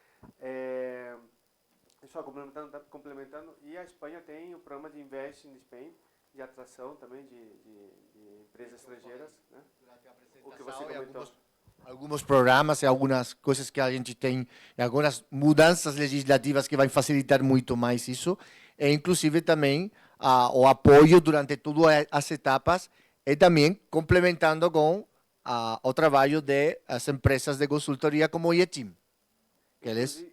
Só complementando, e a Espanha tem o programa de Invest in Spain, de atração também de empresas estrangeiras, né? O que você comentou. Alguns programas e algumas coisas que a gente tem, e algumas mudanças legislativas que vão facilitar muito mais isso, e inclusive também o apoio durante todas as etapas, e também complementando com o trabalho das empresas de consultoria como o IETIM, que eles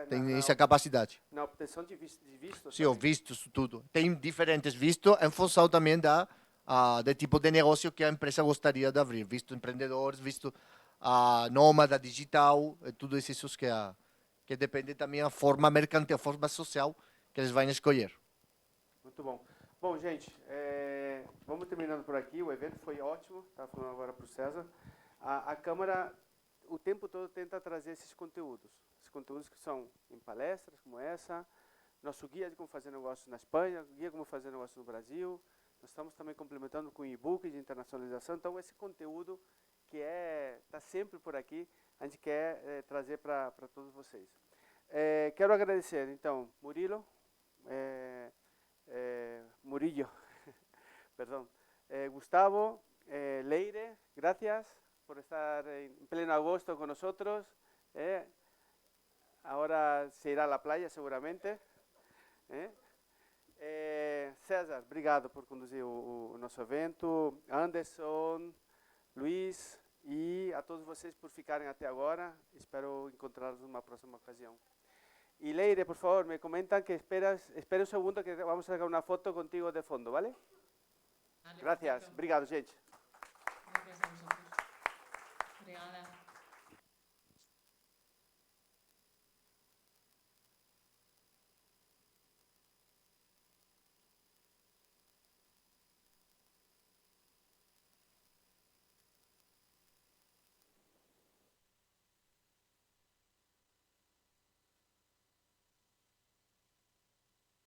têm essa capacidade. Na obtenção de vistos. Sim, vistos, tudo. Tem diferentes vistos em função também do tipo de negócio que a empresa gostaria de abrir. Visto empreendedores, visto nômada digital, tudo isso que depende também da forma mercantil, a forma social que eles vão escolher. Muito bom. Bom, gente, vamos terminando por aqui. O evento foi ótimo. Estava falando agora para o César. A Câmara, o tempo todo, tenta trazer esses conteúdos. Esses conteúdos que são em palestras como essa, nosso guia de como fazer negócio na Espanha, guia de como fazer negócio no Brasil. Nós estamos também complementando com e-book de internacionalização. Então, esse conteúdo que está sempre por aqui, a gente quer trazer para todos vocês. Quero agradecer, então, Murillo, perdão, Gustavo, Leire, gracias por estar en pleno agosto con nosotros. Ahora se irá a la playa seguramente. César, obrigado por conduzir o nosso evento. Anderson, Luiz e a todos vocês por ficarem até agora. Espero encontrá-los numa próxima ocasião. Y Leire, por favor, me comentan que espera un segundo que vamos a sacar una foto contigo de fondo, ¿vale? Gracias. Obrigado, gente. Gracias a vosotros. Obrigada.